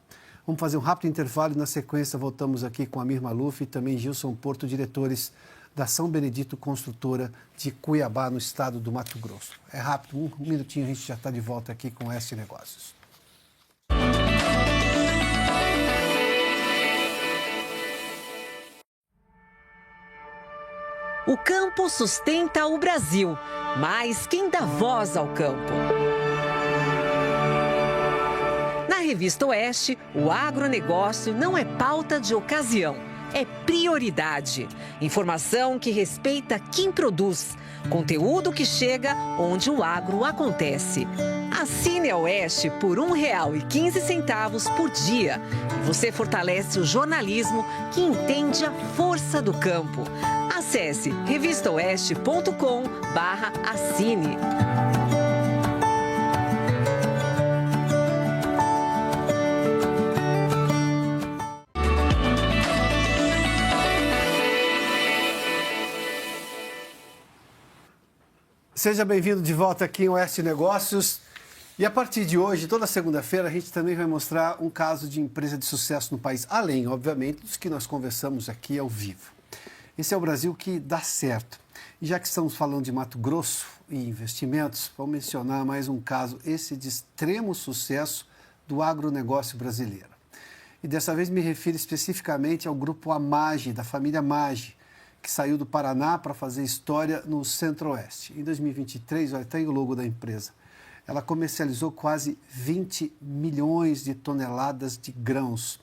Vamos fazer um rápido intervalo e, na sequência, voltamos aqui com Amir Maluf e também Gilson Porto, diretores da São Benedito Construtora de Cuiabá, no estado do Mato Grosso. É rápido, um minutinho a gente já está de volta aqui com Oeste Negócios. O campo sustenta o Brasil, mas quem dá voz ao campo? Na Revista Oeste, o agronegócio não é pauta de ocasião, é prioridade. Informação que respeita quem produz, conteúdo que chega onde o agro acontece. Assine a Oeste por R$ 1,15 por dia e você fortalece o jornalismo que entende a força do campo. Acesse revistaoeste.com/assine. Seja bem-vindo de volta aqui em Oeste Negócios. E a partir de hoje, toda segunda-feira, a gente também vai mostrar um caso de empresa de sucesso no país, além, obviamente, dos que nós conversamos aqui ao vivo. Esse é o Brasil que dá certo. E já que estamos falando de Mato Grosso e investimentos, vou mencionar mais um caso, esse de extremo sucesso do agronegócio brasileiro. E dessa vez me refiro especificamente ao grupo Amage, da família Maggi, que saiu do Paraná para fazer história no Centro-Oeste. Em 2023, olha, tem o logo da empresa. Ela comercializou quase 20 milhões de toneladas de grãos.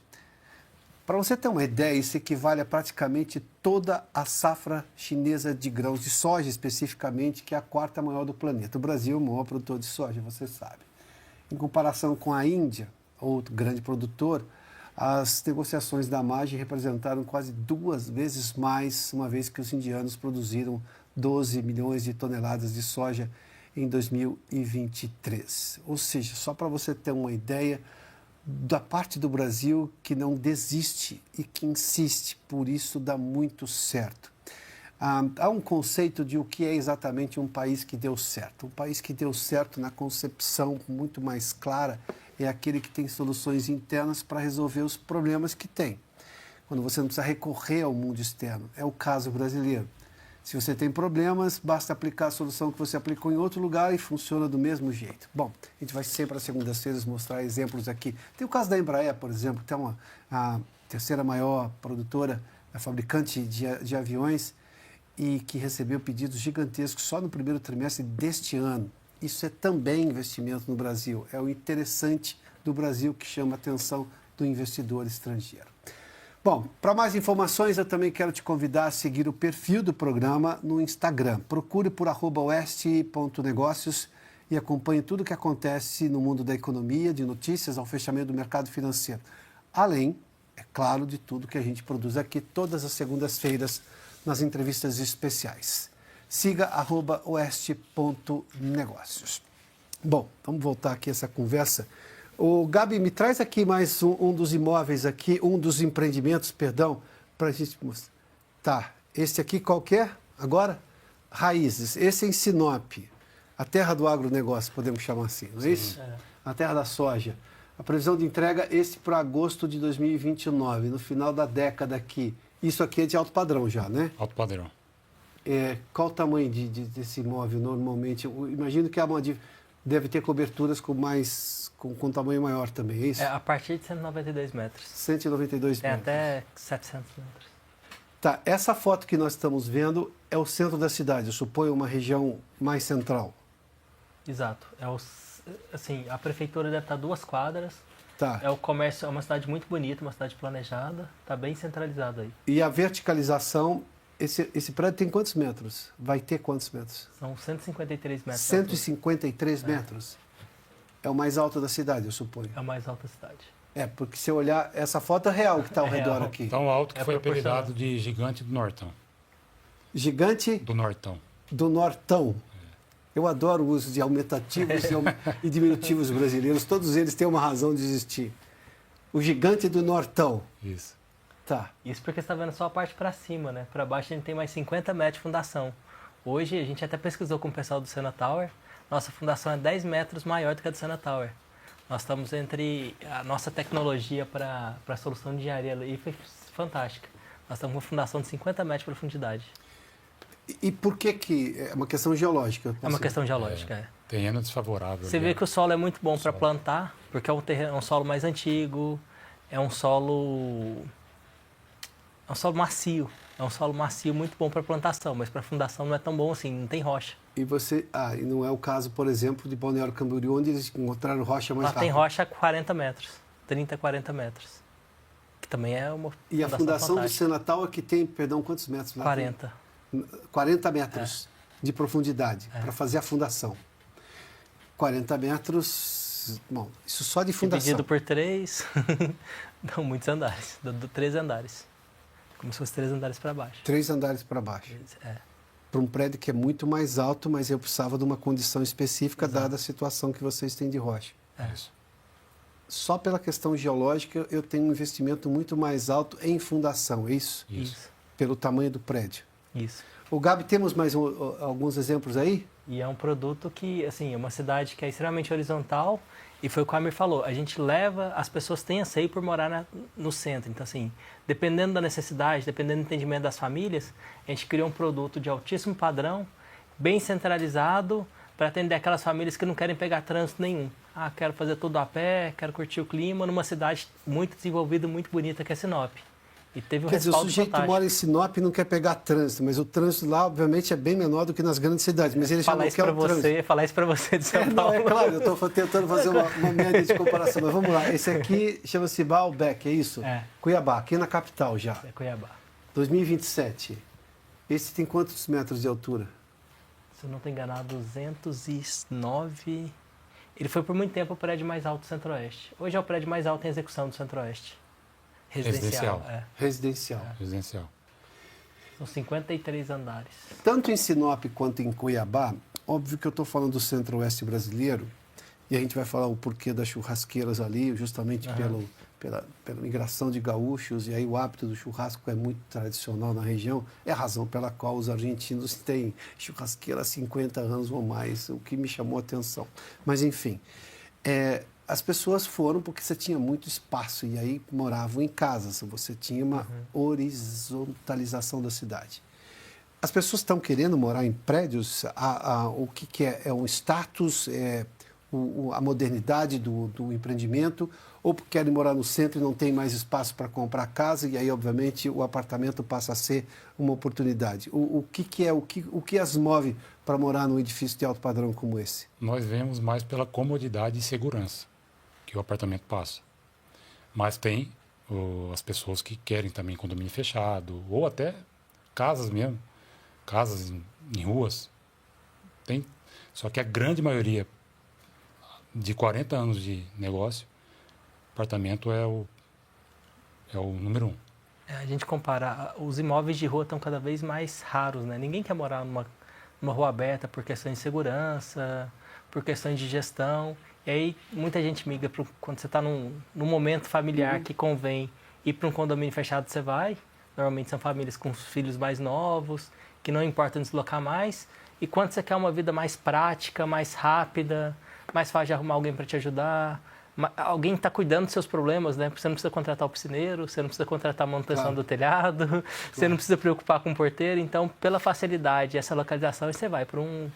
Para você ter uma ideia, isso equivale a praticamente toda a safra chinesa de grãos, de soja especificamente, que é a quarta maior do planeta. O Brasil é o maior produtor de soja, você sabe. Em comparação com a Índia, outro grande produtor, as negociações da Maggi representaram quase 2 vezes mais, uma vez que os indianos produziram 12 milhões de toneladas de soja em 2023. Ou seja, só para você ter uma ideia da parte do Brasil que não desiste e que insiste, por isso dá muito certo. Há um conceito de o que é exatamente um país que deu certo. Um país que deu certo na concepção muito mais clara é aquele que tem soluções internas para resolver os problemas que tem. Quando você não precisa recorrer ao mundo externo. É o caso brasileiro. Se você tem problemas, basta aplicar a solução que você aplicou em outro lugar e funciona do mesmo jeito. Bom, a gente vai sempre às segundas-feiras mostrar exemplos aqui. Tem o caso da Embraer, por exemplo, que é a terceira maior produtora, a fabricante de aviões, e que recebeu pedidos gigantescos só no primeiro trimestre deste ano. Isso é também investimento no Brasil. É o interessante do Brasil que chama a atenção do investidor estrangeiro. Bom, para mais informações, eu também quero te convidar a seguir o perfil do programa no Instagram. Procure por @oeste.negócios e acompanhe tudo o que acontece no mundo da economia, de notícias ao fechamento do mercado financeiro. Além, é claro, de tudo que a gente produz aqui todas as segundas-feiras nas entrevistas especiais. Siga @oeste.negócios. Bom, vamos voltar aqui a essa conversa. O Gabi, me traz aqui mais um dos imóveis aqui, um dos empreendimentos, perdão, para a gente mostrar. Tá, esse aqui qual que é? Agora? Raízes. Esse é em Sinop, a terra do agronegócio, podemos chamar assim, não é isso? É. A terra da soja. A previsão de entrega, esse para agosto de 2029, no final da década aqui. Isso aqui é de alto padrão já, né? Alto padrão. Qual o tamanho desse imóvel normalmente? Eu imagino que deve ter coberturas com tamanho maior também, é isso? A partir de 192 metros. 192 metros. Até 700 metros. Tá, essa foto que nós estamos vendo é o centro da cidade, eu suponho uma região mais central. Exato. Assim, a prefeitura deve estar 2 quadras Tá. É o comércio, é uma cidade muito bonita, uma cidade planejada, está bem centralizado aí. E a verticalização, esse prédio tem quantos metros? Vai ter quantos metros? São 153 metros. 153 metros. É o mais alto da cidade, eu suponho. É a mais alta cidade. Porque se eu olhar essa foto é real que está ao É redor real. aqui. Tão alto que É foi proporcional. apelidado de Gigante do Nortão. Gigante Do Nortão. do Nortão. Eu adoro o uso de aumentativos e diminutivos brasileiros. Todos eles têm uma razão de existir. O Gigante do Nortão. Isso. Tá. Isso porque você está vendo só a parte para cima, né? Para baixo a gente tem mais 50 metros de fundação. Hoje a gente até pesquisou com o pessoal do Sena Tower. Nossa fundação é 10 metros maior do que a do Sena Tower. Nós estamos entre a nossa tecnologia para a solução de engenharia e foi fantástica. Nós estamos com uma fundação de 50 metros de profundidade. E por que é uma questão geológica? É uma questão geológica, é. Terreno desfavorável. Você vê que o solo é muito bom para plantar, porque é um solo mais antigo, é um solo macio. É um solo macio muito bom para plantação, mas para fundação não é tão bom assim, não tem rocha. E e não é o caso, por exemplo, de Balneário Camboriú, onde eles encontraram rocha mais Lá rápido. tem rocha a 40 metros, 30, 40 metros. Que também é uma E a fundação do fantástica. Sena Tower que tem, perdão, quantos metros? Lá 40. tem 40 metros de profundidade para fazer a fundação. 40 metros, bom, isso só de fundação. Dividido por 3, dão muitos andares, dão 13 andares. Como se fosse 3 andares para baixo. 3 andares para baixo. É. Para um prédio que é muito mais alto, mas eu precisava de uma condição específica, dada a situação que vocês têm de rocha. É. Isso. Só pela questão geológica, eu tenho um investimento muito mais alto em fundação, é isso? Isso. Pelo tamanho do prédio. Isso. O Gabi, temos mais alguns exemplos aí? E é um produto que, assim, é uma cidade que é extremamente horizontal e foi o que o Amir falou, a gente leva, as pessoas têm anseio por morar no centro. Então, assim, dependendo da necessidade, dependendo do entendimento das famílias, a gente cria um produto de altíssimo padrão, bem centralizado, para atender aquelas famílias que não querem pegar trânsito nenhum. Ah, quero fazer tudo a pé, quero curtir o clima, numa cidade muito desenvolvida, muito bonita que é Sinop. E teve um Quer dizer, o respaldo sujeito fantástico. mora em Sinop e não quer pegar trânsito, mas o trânsito lá, obviamente, é bem menor do que nas grandes cidades. Mas ele já não quer o trânsito. Falar isso para você de São Paulo. Não, é claro, eu estou tentando fazer uma média de comparação. Mas vamos lá, esse aqui chama-se Baalbek, é isso? É. Cuiabá, aqui na capital já. É Cuiabá. 2027. Esse tem quantos metros de altura? Se eu não estou enganado, 209. Ele foi por muito tempo o prédio mais alto do Centro-Oeste. Hoje é o prédio mais alto em execução do Centro-Oeste. Residencial. Residencial. Residencial. São 53 andares. Tanto em Sinop quanto em Cuiabá, óbvio que eu estou falando do Centro-Oeste brasileiro, e a gente vai falar o porquê das churrasqueiras ali, justamente pela migração de gaúchos, e aí o hábito do churrasco é muito tradicional na região, é a razão pela qual os argentinos têm churrasqueira há 50 anos ou mais, o que me chamou a atenção. Mas, enfim, as pessoas foram porque você tinha muito espaço, e aí moravam em casas, você tinha uma horizontalização da cidade. As pessoas estão querendo morar em prédios, o que é? É um status, a modernidade do empreendimento, ou porque querem morar no centro e não tem mais espaço para comprar casa, e aí, obviamente, o apartamento passa a ser uma oportunidade. O que as move para morar num edifício de alto padrão como esse? Nós vemos mais pela comodidade e segurança que o apartamento passa. Mas tem as pessoas que querem também condomínio fechado, ou até casas mesmo, casas em ruas. Tem, só que a grande maioria de 40 anos de negócio, apartamento é o número 1. A gente compara, os imóveis de rua estão cada vez mais raros, né? Ninguém quer morar numa rua aberta por questões de segurança, por questões de gestão. E aí muita gente migra quando você está num momento familiar que convém ir para um condomínio fechado, você vai. Normalmente são famílias com filhos mais novos, que não importa deslocar mais. E quando você quer uma vida mais prática, mais rápida, mais fácil de arrumar alguém para te ajudar, alguém está cuidando dos seus problemas, né? Você não precisa contratar o piscineiro, você não precisa contratar a manutenção do telhado, você não precisa preocupar com o porteiro. Então, pela facilidade, essa localização, você vai para um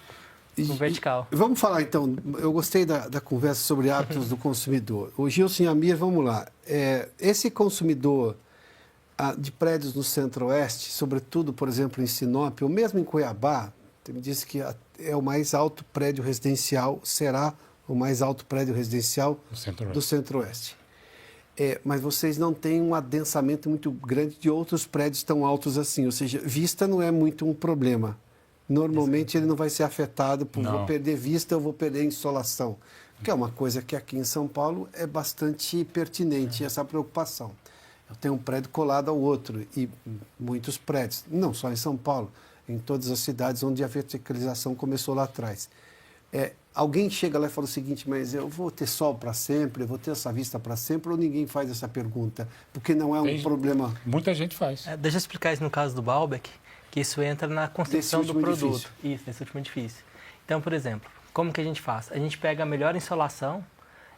vertical. Vamos falar, então, eu gostei da conversa sobre hábitos do consumidor. O Gilson e a Mir, vamos lá. Esse consumidor de prédios no Centro-Oeste, sobretudo, por exemplo, em Sinop, ou mesmo em Cuiabá, você me disse que é o mais alto prédio residencial, será o mais alto prédio residencial do Centro-Oeste. Mas vocês não têm um adensamento muito grande de outros prédios tão altos assim, ou seja, vista não é muito um problema. Normalmente ele não vai ser afetado por vou perder vista ou vou perder insolação, que é uma coisa que aqui em São Paulo é bastante pertinente, essa preocupação. Eu tenho um prédio colado ao outro e muitos prédios, não só em São Paulo, em todas as cidades onde a verticalização começou lá atrás. Alguém chega lá e fala o seguinte, mas eu vou ter sol para sempre, eu vou ter essa vista para sempre, ou ninguém faz essa pergunta? Porque não é um problema... Muita gente faz. Deixa eu explicar isso no caso do Baalbek, que isso entra na construção do produto. Edifício. Isso, nesse último edifício. Então, por exemplo, como que a gente faz? A gente pega a melhor insolação,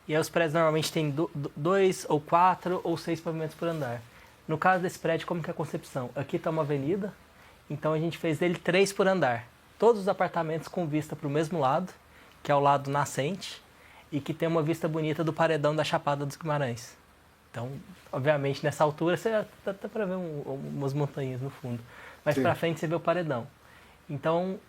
e aí os prédios normalmente têm 2 ou 4 ou 6 pavimentos por andar. No caso desse prédio, como que é a concepção? Aqui está uma avenida, então a gente fez dele 3 por andar. Todos os apartamentos com vista para o mesmo lado, que é o lado nascente, e que tem uma vista bonita do paredão da Chapada dos Guimarães. Então, obviamente, nessa altura, você dá para ver umas montanhas no fundo. Mas para frente você vê o paredão. Então,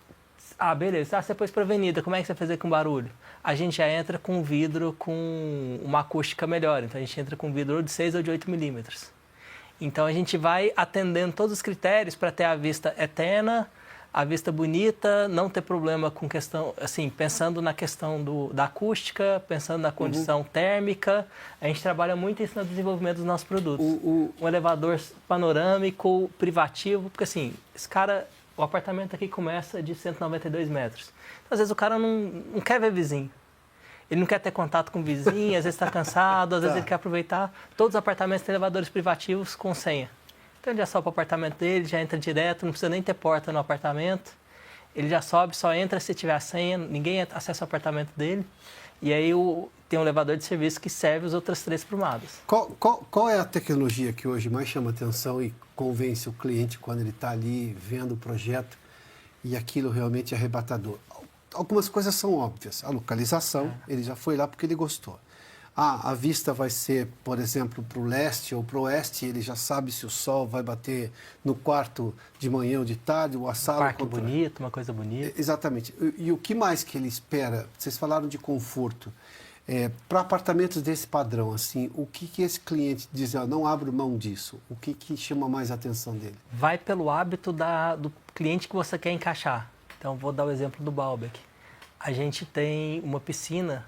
beleza, você pôs para a avenida, como é que você vai fazer com barulho? A gente já entra com vidro com uma acústica melhor. Então, a gente entra com vidro de 6 ou de 8 milímetros. Então, a gente vai atendendo todos os critérios para ter a vista eterna, a vista bonita, não ter problema com questão, assim, pensando na questão da acústica, pensando na condição térmica, a gente trabalha muito isso no desenvolvimento dos nossos produtos. Um elevador panorâmico, privativo, porque assim, o apartamento aqui começa de 192 metros. Então, às vezes o cara não quer ver vizinho. Ele não quer ter contato com o vizinho, às vezes está cansado, às vezes ele quer aproveitar. Todos os apartamentos têm elevadores privativos com senha. Então ele já sobe para o apartamento dele, já entra direto, não precisa nem ter porta no apartamento. Ele já sobe, só entra se tiver a senha, ninguém acessa o apartamento dele. E aí tem um elevador de serviço que serve as outras 3 prumadas. Qual é a tecnologia que hoje mais chama atenção e convence o cliente quando ele está ali vendo o projeto e aquilo realmente é arrebatador? Algumas coisas são óbvias. A localização, ele já foi lá porque ele gostou. A vista vai ser, por exemplo, para o leste ou para o oeste, ele já sabe se o sol vai bater no quarto de manhã ou de tarde, ou a sala... Um parque bonito, uma coisa bonita. Exatamente. E o que mais que ele espera? Vocês falaram de conforto. Para apartamentos desse padrão, assim, o que esse cliente diz, não abro mão disso? O que chama mais a atenção dele? Vai pelo hábito do cliente que você quer encaixar. Então, vou dar o exemplo do Baalbek. A gente tem uma piscina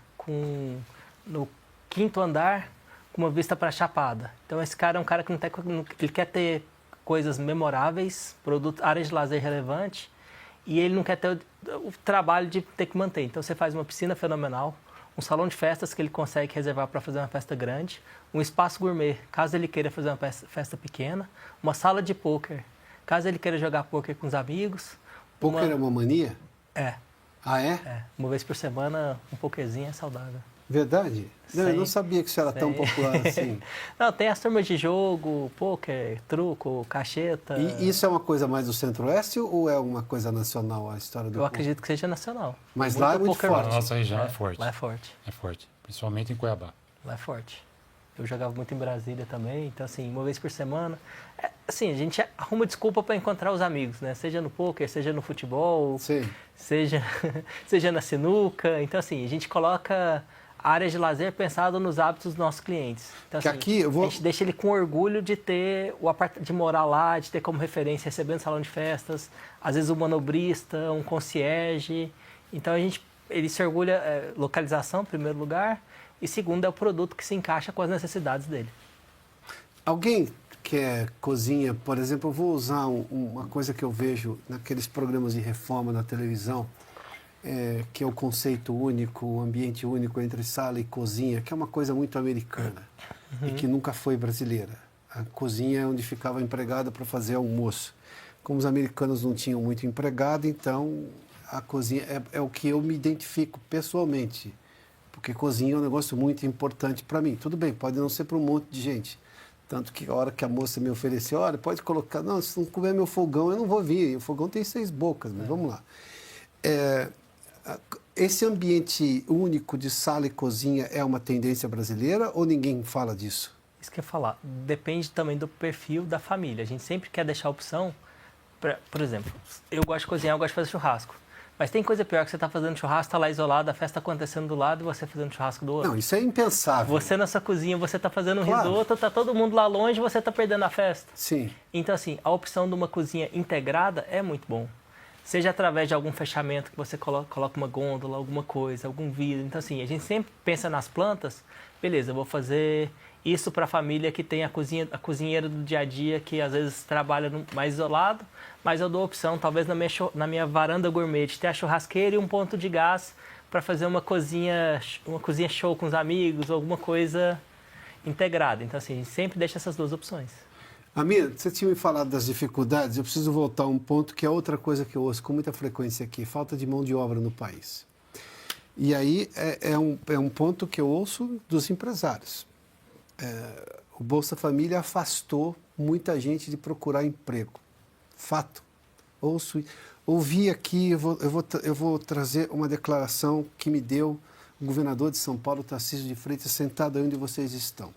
no 5º andar com uma vista para a Chapada. Então, esse cara é um cara que ele quer ter coisas memoráveis, áreas de lazer relevante, e ele não quer ter o trabalho de ter que manter. Então, você faz uma piscina fenomenal, um salão de festas que ele consegue reservar para fazer uma festa grande, um espaço gourmet, caso ele queira fazer uma festa pequena, uma sala de pôquer, caso ele queira jogar pôquer com os amigos. Pôquer é uma mania? É. Ah, é? É. Uma vez por semana, um pokerzinho é saudável. Verdade? Não, eu não sabia que isso era tão popular assim. Não, tem as turmas de jogo, pôquer, truco, cacheta. E isso é uma coisa mais do Centro-Oeste ou é uma coisa nacional, a história do Eu acredito que seja nacional. Mas lá é muito forte. A nossa região é forte. Lá é forte. É forte, principalmente em Cuiabá. Lá é forte. Eu jogava muito em Brasília também, então assim, uma vez por semana. Assim, a gente arruma desculpa para encontrar os amigos, né? Seja no pôquer, seja no futebol, Sim. seja na sinuca. Então assim, a gente coloca áreas de lazer pensado nos hábitos dos nossos clientes. Então, assim, aqui a gente deixa ele com orgulho de ter de morar lá, de ter como referência, recebendo salão de festas, às vezes um manobrista, um concierge. Então ele se orgulha, localização, em primeiro lugar, e segundo é o produto que se encaixa com as necessidades dele. Alguém que cozinha, por exemplo, eu vou usar uma coisa que eu vejo naqueles programas de reforma na televisão, que é o conceito único, o ambiente único entre sala e cozinha, que é uma coisa muito americana e que nunca foi brasileira. A cozinha é onde ficava a empregada para fazer almoço. Como os americanos não tinham muito empregado, então a cozinha é o que eu me identifico pessoalmente, porque cozinha é um negócio muito importante para mim. Tudo bem, pode não ser para um monte de gente. Tanto que a hora que a moça me ofereceu, olha, pode colocar, não, se não comer meu fogão, eu não vou vir. O fogão tem 6 bocas, mas vamos lá. Esse ambiente único de sala e cozinha é uma tendência brasileira ou ninguém fala disso? Isso que eu ia falar. Depende também do perfil da família. A gente sempre quer deixar a opção, por exemplo, eu gosto de cozinhar, eu gosto de fazer churrasco. Mas tem coisa pior que você está fazendo churrasco, está lá isolado, a festa acontecendo do lado e você fazendo churrasco do outro. Não, isso é impensável. Você na sua cozinha, você está fazendo um Claro. risoto, está todo mundo lá longe e você está perdendo a festa. Sim. Então, assim, a opção de uma cozinha integrada é muito bom. Seja através de algum fechamento que você coloca uma gôndola, alguma coisa, algum vidro. Então, assim, a gente sempre pensa nas plantas. Beleza, eu vou fazer isso para a família que tem a cozinheira do dia a dia, que às vezes trabalha mais isolado, mas eu dou a opção, talvez na minha varanda gourmet, de ter a churrasqueira e um ponto de gás para fazer uma cozinha show com os amigos, alguma coisa integrada. Então, assim, a gente sempre deixa essas duas opções. Amir, você tinha me falado das dificuldades, eu preciso voltar a um ponto que é outra coisa que eu ouço com muita frequência aqui, falta de mão de obra no país. E aí é um ponto que eu ouço dos empresários. O Bolsa Família afastou muita gente de procurar emprego. Fato. Ouvi aqui, eu vou trazer uma declaração que me deu o governador de São Paulo, Tarcísio de Freitas, sentado aí onde vocês estão.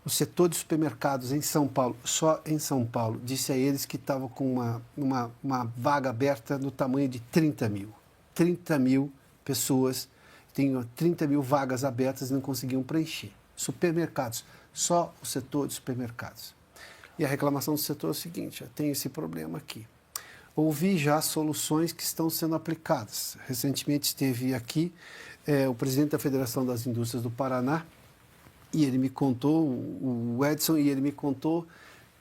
O setor de supermercados em São Paulo, só em São Paulo, disse a eles que estava com uma vaga aberta no tamanho de 30 mil. 30 mil pessoas, tinham 30 mil vagas abertas e não conseguiam preencher. Supermercados, só o setor de supermercados. E a reclamação do setor é o seguinte, tem esse problema aqui. Ouvi já soluções que estão sendo aplicadas. Recentemente esteve aqui o presidente da Federação das Indústrias do Paraná, e ele me contou, o Edson, e ele me contou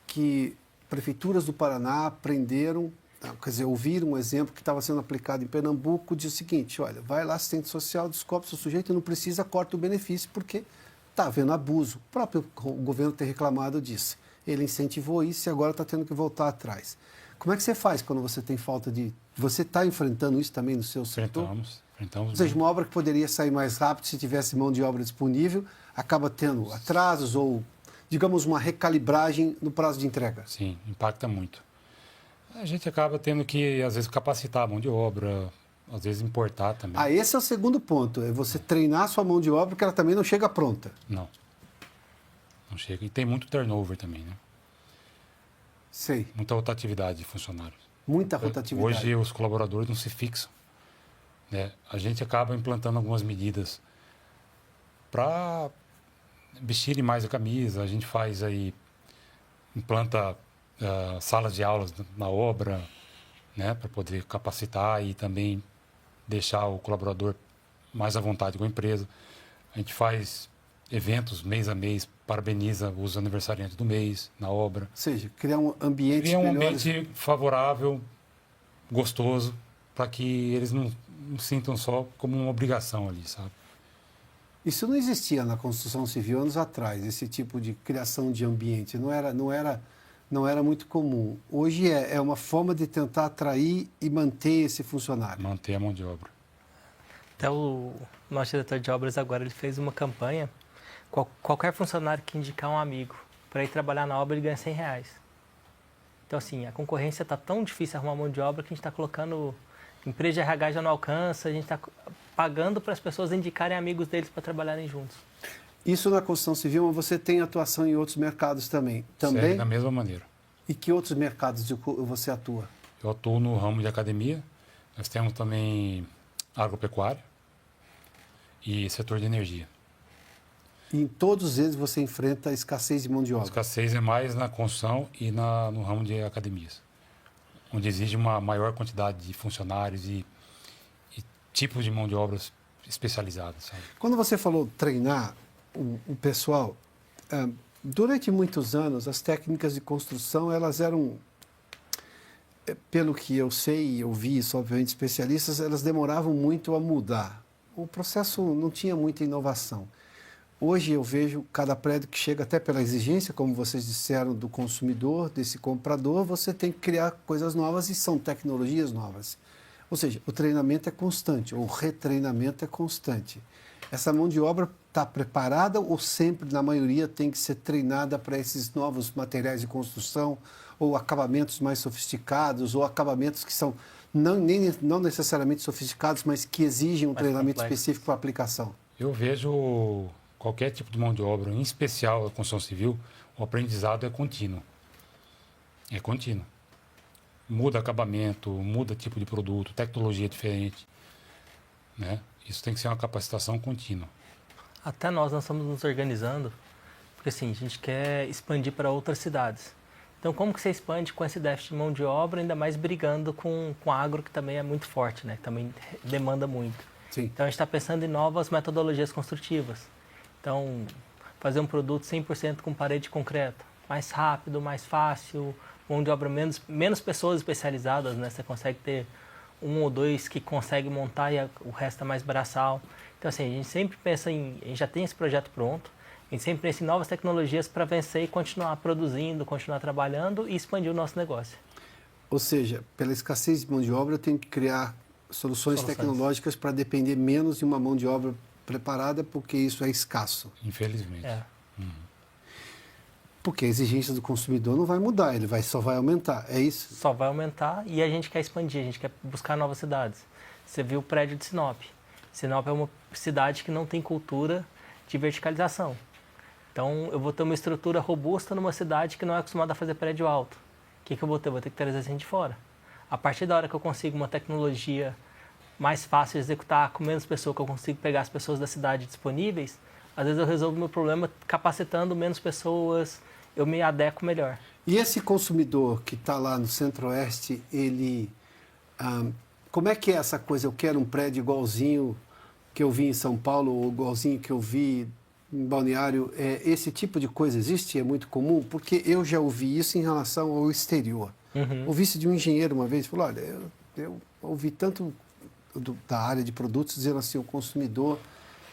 que prefeituras do Paraná aprenderam, quer dizer, ouviram um exemplo que estava sendo aplicado em Pernambuco, diz o seguinte, olha, vai lá, assistente social, descobre se o sujeito não precisa, corta o benefício, porque está havendo abuso. O próprio governo tem reclamado disso. Ele incentivou isso e agora está tendo que voltar atrás. Como é que você faz quando você tem falta de... Você está enfrentando isso também no seu setor? Enfrentamos. Ou seja, uma obra que poderia sair mais rápido se tivesse mão de obra disponível, acaba tendo atrasos ou, digamos, uma recalibragem no prazo de entrega. Sim, impacta muito. A gente acaba tendo que, às vezes, capacitar a mão de obra, às vezes importar também. Esse é o segundo ponto, é você treinar a sua mão de obra, porque ela também não chega pronta. Não chega. E tem muito turnover também, né? Sei. Muita rotatividade de funcionários. Muita rotatividade. Hoje os colaboradores não se fixam, né? A gente acaba implantando algumas medidas para vestirem mais a camisa. A gente faz aí, implanta salas de aulas na obra, né? Para poder capacitar e também deixar o colaborador mais à vontade com a empresa. A gente faz eventos mês a mês, parabeniza os aniversariantes do mês na obra. Ou seja, criar um ambiente Criar um melhores. ambiente favorável, gostoso, para que eles não sintam só como uma obrigação ali, sabe? Isso não existia na construção civil anos atrás, esse tipo de criação de ambiente. Não era muito comum. Hoje é uma forma de tentar atrair e manter esse funcionário. Manter a mão de obra. Até o nosso diretor de obras agora, ele fez uma campanha. Qualquer funcionário que indicar um amigo para ir trabalhar na obra, ele ganha R$100. Então, assim, a concorrência está tão difícil arrumar mão de obra que a gente está colocando... Empresa de RH já não alcança, a gente está pagando para as pessoas indicarem amigos deles para trabalharem juntos. Isso na construção civil, mas você tem atuação em outros mercados também. Segue da mesma maneira. E que outros mercados você atua? Eu atuo no ramo de academia, nós temos também agropecuária e setor de energia. E em todos eles você enfrenta a escassez de mão de A obra? escassez é mais na construção e no ramo de academias, onde exige uma maior quantidade de funcionários e tipos de mão de obras especializadas, sabe? Quando você falou treinar o pessoal, durante muitos anos as técnicas de construção elas eram, pelo que eu sei e eu vi isso, obviamente, especialistas, elas demoravam muito a mudar. O processo não tinha muita inovação. Hoje eu vejo cada prédio que chega, até pela exigência, como vocês disseram, do consumidor, desse comprador, você tem que criar coisas novas e são tecnologias novas. Ou seja, o treinamento é constante, ou o retreinamento é constante. Essa mão de obra está preparada ou sempre, na maioria, tem que ser treinada para esses novos materiais de construção ou acabamentos mais sofisticados ou acabamentos que são não necessariamente sofisticados, mas que exigem um treinamento específico para a aplicação? Eu vejo qualquer tipo de mão de obra, em especial a construção civil, o aprendizado é contínuo. É contínuo. muda acabamento, muda tipo de produto, tecnologia diferente, né? Isso tem que ser uma capacitação contínua. Até nós estamos nos organizando, porque assim, a gente quer expandir para outras cidades. Então, como que você expande com esse déficit de mão de obra, ainda mais brigando com agro, que também é muito forte, né? Que também demanda muito. Sim. Então, a gente está pensando em novas metodologias construtivas. Então, fazer um produto 100% com parede de concreto, mais rápido, mais fácil, mão de obra menos pessoas especializadas, né? Você consegue ter 1 ou 2 que conseguem montar e o resto é mais braçal. Então, assim, a gente sempre pensa a gente já tem esse projeto pronto, a gente sempre pensa em novas tecnologias para vencer e continuar produzindo, continuar trabalhando e expandir o nosso negócio. Ou seja, pela escassez de mão de obra, eu tenho que criar soluções tecnológicas para depender menos de uma mão de obra preparada, porque isso é escasso. Infelizmente. Porque a exigência do consumidor não vai mudar, só vai aumentar, é isso? Só vai aumentar e a gente quer expandir, a gente quer buscar novas cidades. Você viu o prédio de Sinop. Sinop é uma cidade que não tem cultura de verticalização. Então, eu vou ter uma estrutura robusta numa cidade que não é acostumada a fazer prédio alto. O que eu vou ter? Vou ter que trazer gente de fora. A partir da hora que eu consigo uma tecnologia mais fácil de executar, com menos pessoas, que eu consigo pegar as pessoas da cidade disponíveis, às vezes eu resolvo o meu problema capacitando menos pessoas, eu me adequo melhor. E esse consumidor que está lá no Centro-Oeste, ele... como é que é essa coisa? Eu quero um prédio igualzinho que eu vi em São Paulo, ou igualzinho que eu vi em Balneário. Esse tipo de coisa existe? É muito comum? Porque eu já ouvi isso em relação ao exterior. Ouvi isso de um engenheiro uma vez, falou, olha, eu ouvi tanto da área de produtos dizendo assim, o consumidor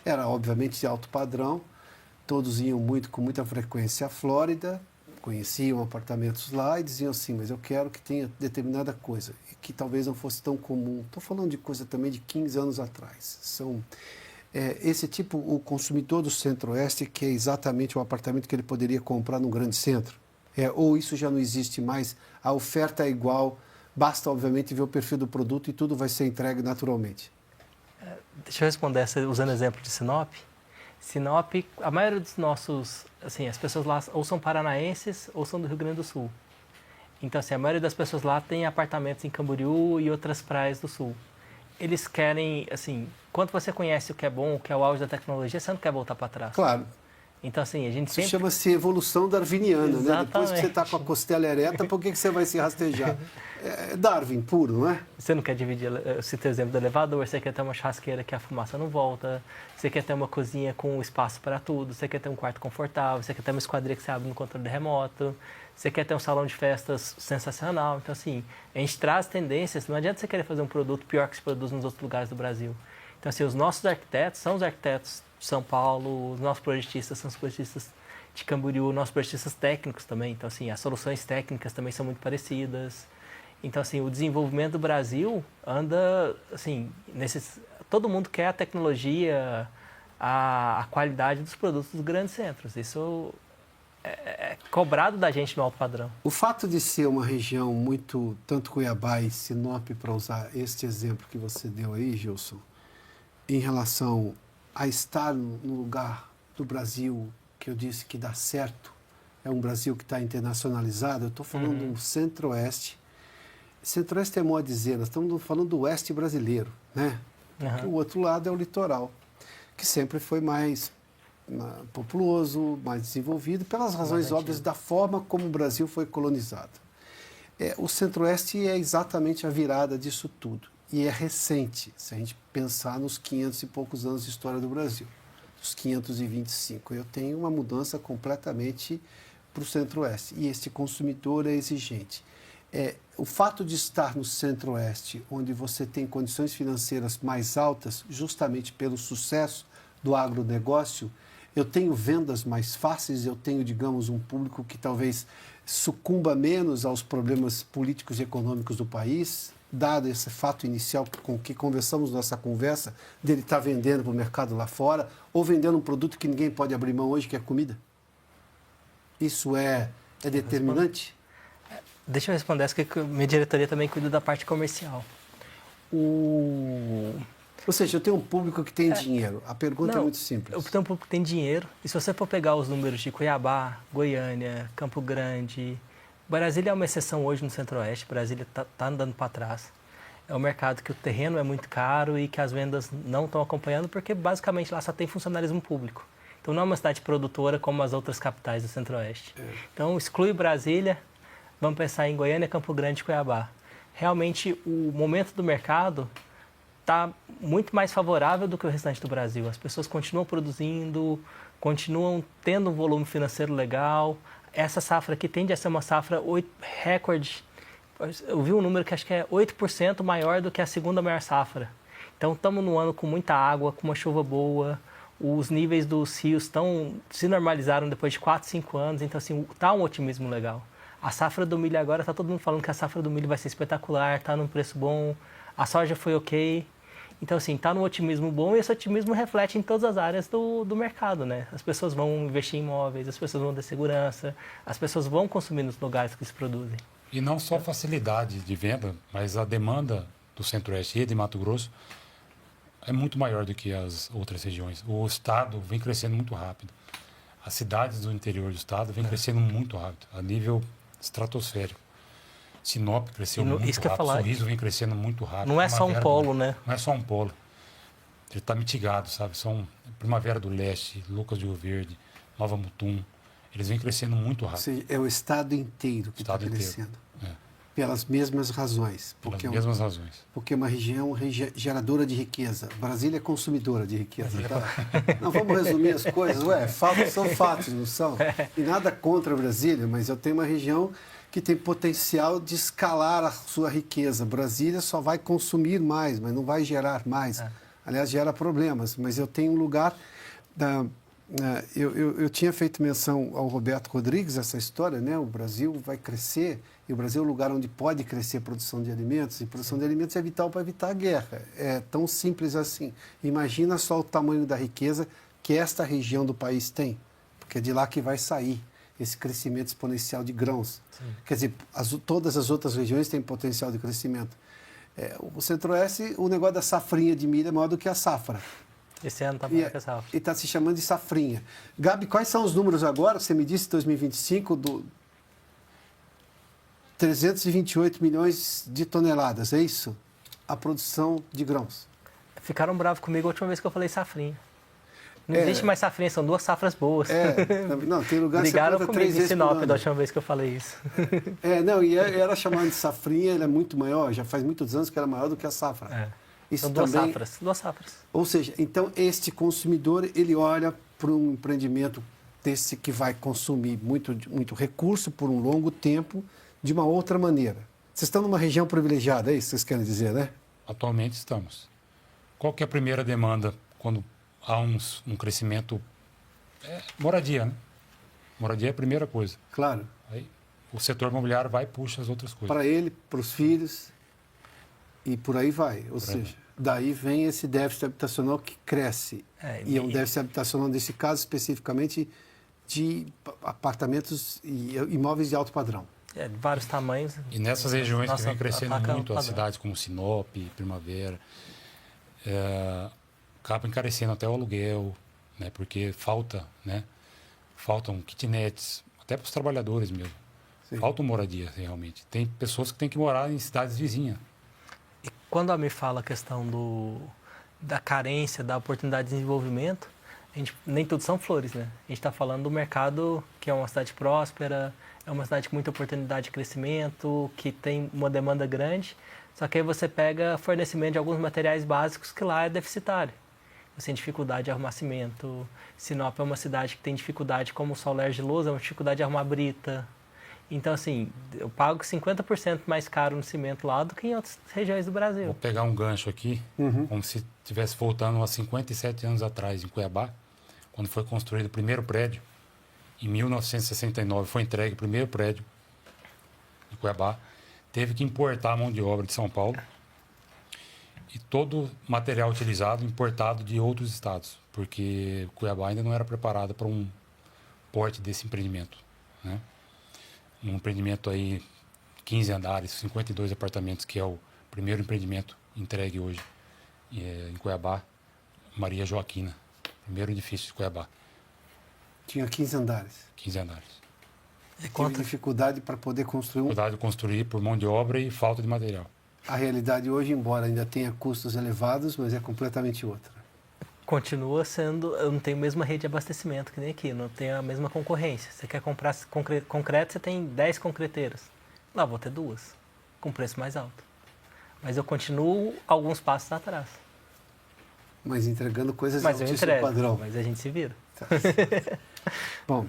era obviamente de alto padrão, todos iam com muita frequência à Flórida, conheciam apartamentos lá e diziam assim, mas eu quero que tenha determinada coisa, que talvez não fosse tão comum. Estou falando de coisa também de 15 anos atrás. Esse tipo, o consumidor do Centro-Oeste, que é exatamente o apartamento que ele poderia comprar num grande centro. Ou isso já não existe mais, a oferta é igual, basta obviamente ver o perfil do produto e tudo vai ser entregue naturalmente. Deixa eu responder usando o exemplo de Sinop. Sinop, a maioria dos nossos, assim, as pessoas lá ou são paranaenses ou são do Rio Grande do Sul. Então, assim, a maioria das pessoas lá tem apartamentos em Camboriú e outras praias do Sul. Eles querem, assim, quando você conhece o que é bom, o que é o auge da tecnologia, você não quer voltar para trás. Claro. Então, assim, a gente Isso sempre... chama-se evolução darwiniana, né? Exatamente. Depois que você está com a costela ereta, por que você vai se rastejar? É Darwin puro, não é? Você não quer dividir, eu citei o exemplo do elevador, você quer ter uma churrasqueira que a fumaça não volta, você quer ter uma cozinha com espaço para tudo, você quer ter um quarto confortável, você quer ter uma esquadria que você abre no controle remoto, você quer ter um salão de festas sensacional. Então, assim, a gente traz tendências, não adianta você querer fazer um produto pior que se produz nos outros lugares do Brasil. Então, assim, os nossos arquitetos são os arquitetos de São Paulo, os nossos projetistas são os projetistas de Camboriú, nossos projetistas técnicos também. Então, assim, as soluções técnicas também são muito parecidas. Então, assim, o desenvolvimento do Brasil anda, assim, todo mundo quer a tecnologia, a qualidade dos produtos dos grandes centros. Isso é cobrado da gente no alto padrão. O fato de ser uma região muito, tanto Cuiabá e Sinop, para usar este exemplo que você deu aí, Gilson, em relação a estar no lugar do Brasil que eu disse que dá certo, é um Brasil que está internacionalizado, eu estou falando do Centro-Oeste. Centro-Oeste é modo de dizer, nós estamos falando do Oeste brasileiro, né? O outro lado é o litoral, que sempre foi mais populoso, mais desenvolvido, pelas razões óbvias da forma como o Brasil foi colonizado. O Centro-Oeste é exatamente a virada disso tudo. E é recente, se a gente pensar nos 500 e poucos anos de história do Brasil, os 525. Eu tenho uma mudança completamente para o Centro-Oeste. E este consumidor é exigente. O fato de estar no Centro-Oeste, onde você tem condições financeiras mais altas, justamente pelo sucesso do agronegócio, eu tenho vendas mais fáceis, eu tenho, digamos, um público que talvez sucumba menos aos problemas políticos e econômicos do país, dado esse fato inicial com que conversamos nossa conversa, dele estar vendendo para o mercado lá fora, ou vendendo um produto que ninguém pode abrir mão hoje, que é comida? Isso é determinante? Deixa eu responder essa, que minha diretoria também cuida da parte comercial. Ou seja, eu tenho um público que tem dinheiro. A pergunta é muito simples. Eu tenho um público que tem dinheiro, e se você for pegar os números de Cuiabá, Goiânia, Campo Grande, Brasília é uma exceção hoje no Centro-Oeste. Brasília está andando para trás. É um mercado que o terreno é muito caro e que as vendas não estão acompanhando, porque basicamente lá só tem funcionalismo público. Então não é uma cidade produtora como as outras capitais do Centro-Oeste. Então exclui Brasília, vamos pensar em Goiânia, Campo Grande e Cuiabá. Realmente o momento do mercado está muito mais favorável do que o restante do Brasil. As pessoas continuam produzindo, continuam tendo um volume financeiro legal. Essa safra aqui tende a ser uma safra recorde. Eu vi um número que acho que é 8% maior do que a segunda maior safra. Então estamos num ano com muita água, com uma chuva boa, os níveis dos rios se normalizaram depois de 4, 5 anos, então assim, está um otimismo legal. A safra do milho agora, está todo mundo falando que a safra do milho vai ser espetacular, está num preço bom, a soja foi ok. Então, assim, está num otimismo bom e esse otimismo reflete em todas as áreas do mercado, né? As pessoas vão investir em imóveis, as pessoas vão ter segurança, as pessoas vão consumir nos lugares que se produzem. E não só facilidade de venda, mas a demanda do Centro-Oeste e de Mato Grosso é muito maior do que as outras regiões. O estado vem crescendo muito rápido. As cidades do interior do estado vêm crescendo muito rápido, a nível estratosférico. Sinop cresceu muito isso que eu ia rápido, falar. Sorriso vem crescendo muito rápido. Não é só um polo, né? Não é só um polo. Ele está mitigado, sabe? São Primavera do Leste, Lucas de Rio Verde, Nova Mutum. Eles vêm crescendo muito Ou rápido. seja, é o estado inteiro que está crescendo. Pelas mesmas razões. Pelas mesmas razões. Porque é uma região geradora de riqueza. Brasília é consumidora de riqueza. Tá? Não vamos resumir as coisas. Fatos são fatos, não são? E nada contra Brasília, mas eu tenho uma região que tem potencial de escalar a sua riqueza. Brasília só vai consumir mais, mas não vai gerar mais. Aliás, gera problemas. Mas eu tenho um lugar... Eu tinha feito menção ao Roberto Rodrigues, essa história, né? O Brasil vai crescer, e o Brasil é o lugar onde pode crescer a produção de alimentos, e produção de alimentos é vital para evitar a guerra. É tão simples assim. Imagina só o tamanho da riqueza que esta região do país tem, porque é de lá que vai sair esse crescimento exponencial de grãos. Sim. Quer dizer, todas as outras regiões têm potencial de crescimento. O Centro-Oeste, o negócio da safrinha de milho é maior do que a safra. Esse ano está maior que a safra. E está se chamando de safrinha. Gabi, quais são os números agora? Você me disse 2025 do 328 milhões de toneladas, é isso? A produção de grãos. Ficaram bravos comigo a última vez que eu falei safrinha. Não existe mais safrinha, são 2 safras boas. Não, tem lugar que Brigaram você planta comigo 3 em vezes Sinop por ano. da última vez que eu falei isso. E ela chamando de safrinha, ela é muito maior. Já faz muitos anos que ela é maior do que a safra. Isso são 2 também... safras, 2 safras. Ou seja, então este consumidor, ele olha para um empreendimento desse que vai consumir muito recurso por um longo tempo de uma outra maneira. Vocês estão numa região privilegiada, é isso que vocês querem dizer, né? Atualmente estamos. Qual que é a primeira demanda quando há um crescimento? Moradia, né? Moradia é a primeira coisa. Claro. Aí o setor imobiliário vai e puxa as outras coisas. Para ele, para os filhos e por aí vai. Ou seja, daí vem esse déficit habitacional que cresce. E é um déficit habitacional, nesse caso, especificamente, de apartamentos e imóveis de alto padrão. De vários tamanhos. E nessas regiões que vem crescendo muito, as cidades como Sinop, Primavera, acaba encarecendo até o aluguel, né? Porque faltam kitnets, até para os trabalhadores mesmo. Sim. Faltam moradia, realmente. Tem pessoas que têm que morar em cidades vizinhas. E quando a me fala a questão da carência, da oportunidade de desenvolvimento, nem tudo são flores, né? A gente está falando do mercado que é uma cidade próspera, é uma cidade com muita oportunidade de crescimento, que tem uma demanda grande, só que aí você pega fornecimento de alguns materiais básicos que lá é deficitário. Você tem dificuldade de arrumar cimento, Sinop é uma cidade que tem dificuldade, como o Soler de Lousa, é uma dificuldade de arrumar brita. Então, assim, eu pago 50% mais caro no cimento lá do que em outras regiões do Brasil. Vou pegar um gancho aqui, como se estivesse voltando a 57 anos atrás, em Cuiabá, quando foi construído o primeiro prédio. Em 1969 foi entregue o primeiro prédio em Cuiabá. Teve que importar a mão de obra de São Paulo e todo o material utilizado importado de outros estados, porque Cuiabá ainda não era preparado para um porte desse empreendimento, né? Um empreendimento aí, 15 andares, 52 apartamentos, que é o primeiro empreendimento entregue hoje em Cuiabá, Maria Joaquina, primeiro edifício de Cuiabá. Tinha 15 andares. 15 andares. Teve dificuldade para poder construir Dificuldade de construir por mão de obra e falta de material. A realidade hoje, embora ainda tenha custos elevados, mas é completamente outra. Continua sendo, eu não tenho a mesma rede de abastecimento que nem aqui, não tenho a mesma concorrência. Você quer comprar concreto, você tem 10 concreteiras. Lá vou ter 2, com preço mais alto. Mas eu continuo alguns passos atrás. Mas entregando coisas de Mas eu altíssimo entrego, padrão. mas a gente se vira. Tá. Bom,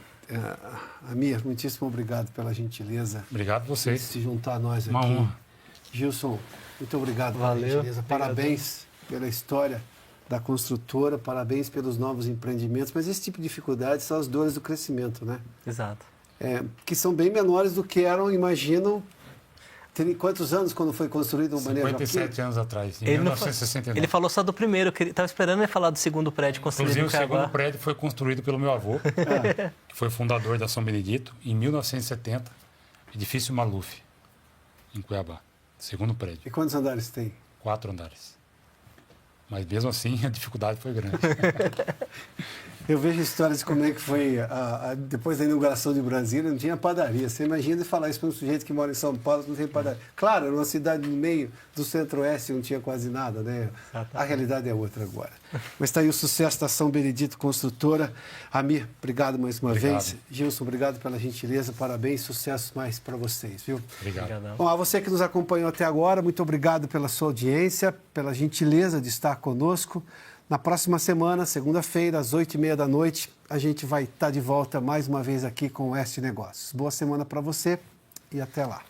Amir, muitíssimo obrigado pela gentileza. Obrigado a de vocês. se juntar a nós Uma aqui. honra. Gilson, muito obrigado pela Valeu. gentileza. Obrigado. Parabéns pela história da construtora, parabéns pelos novos empreendimentos. Mas esse tipo de dificuldade são as dores do crescimento, né? Exato. Que são bem menores do que eram, imagino. Tem quantos anos quando foi construído o Manejo 57 anos atrás, em Ele, 1969. ele falou só do primeiro, que estava esperando ele falar do segundo prédio construído Inclusive, em o segundo Cuiabá. prédio foi construído pelo meu avô, que foi fundador da São Benedito, em 1970, edifício Maluf, em Cuiabá. Segundo prédio, E quantos andares tem? 4 andares. Mas mesmo assim, a dificuldade foi grande. Eu vejo histórias de como é que foi depois da inauguração de Brasília, não tinha padaria. Você imagina falar isso para um sujeito que mora em São Paulo, que não tem padaria. Claro, era uma cidade no meio do centro-oeste, não tinha quase nada, né? A realidade é outra agora. Mas está aí o sucesso da São Benedito Construtora. Amir, obrigado mais uma vez. Gilson, obrigado pela gentileza, parabéns, sucesso mais para vocês, viu? Obrigado. Obrigadão. Bom, a você que nos acompanhou até agora, muito obrigado pela sua audiência, pela gentileza de estar conosco. Na próxima semana, segunda-feira, às 8h30 da noite, a gente vai estar de volta mais uma vez aqui com o Oeste Negócios. Boa semana para você e até lá.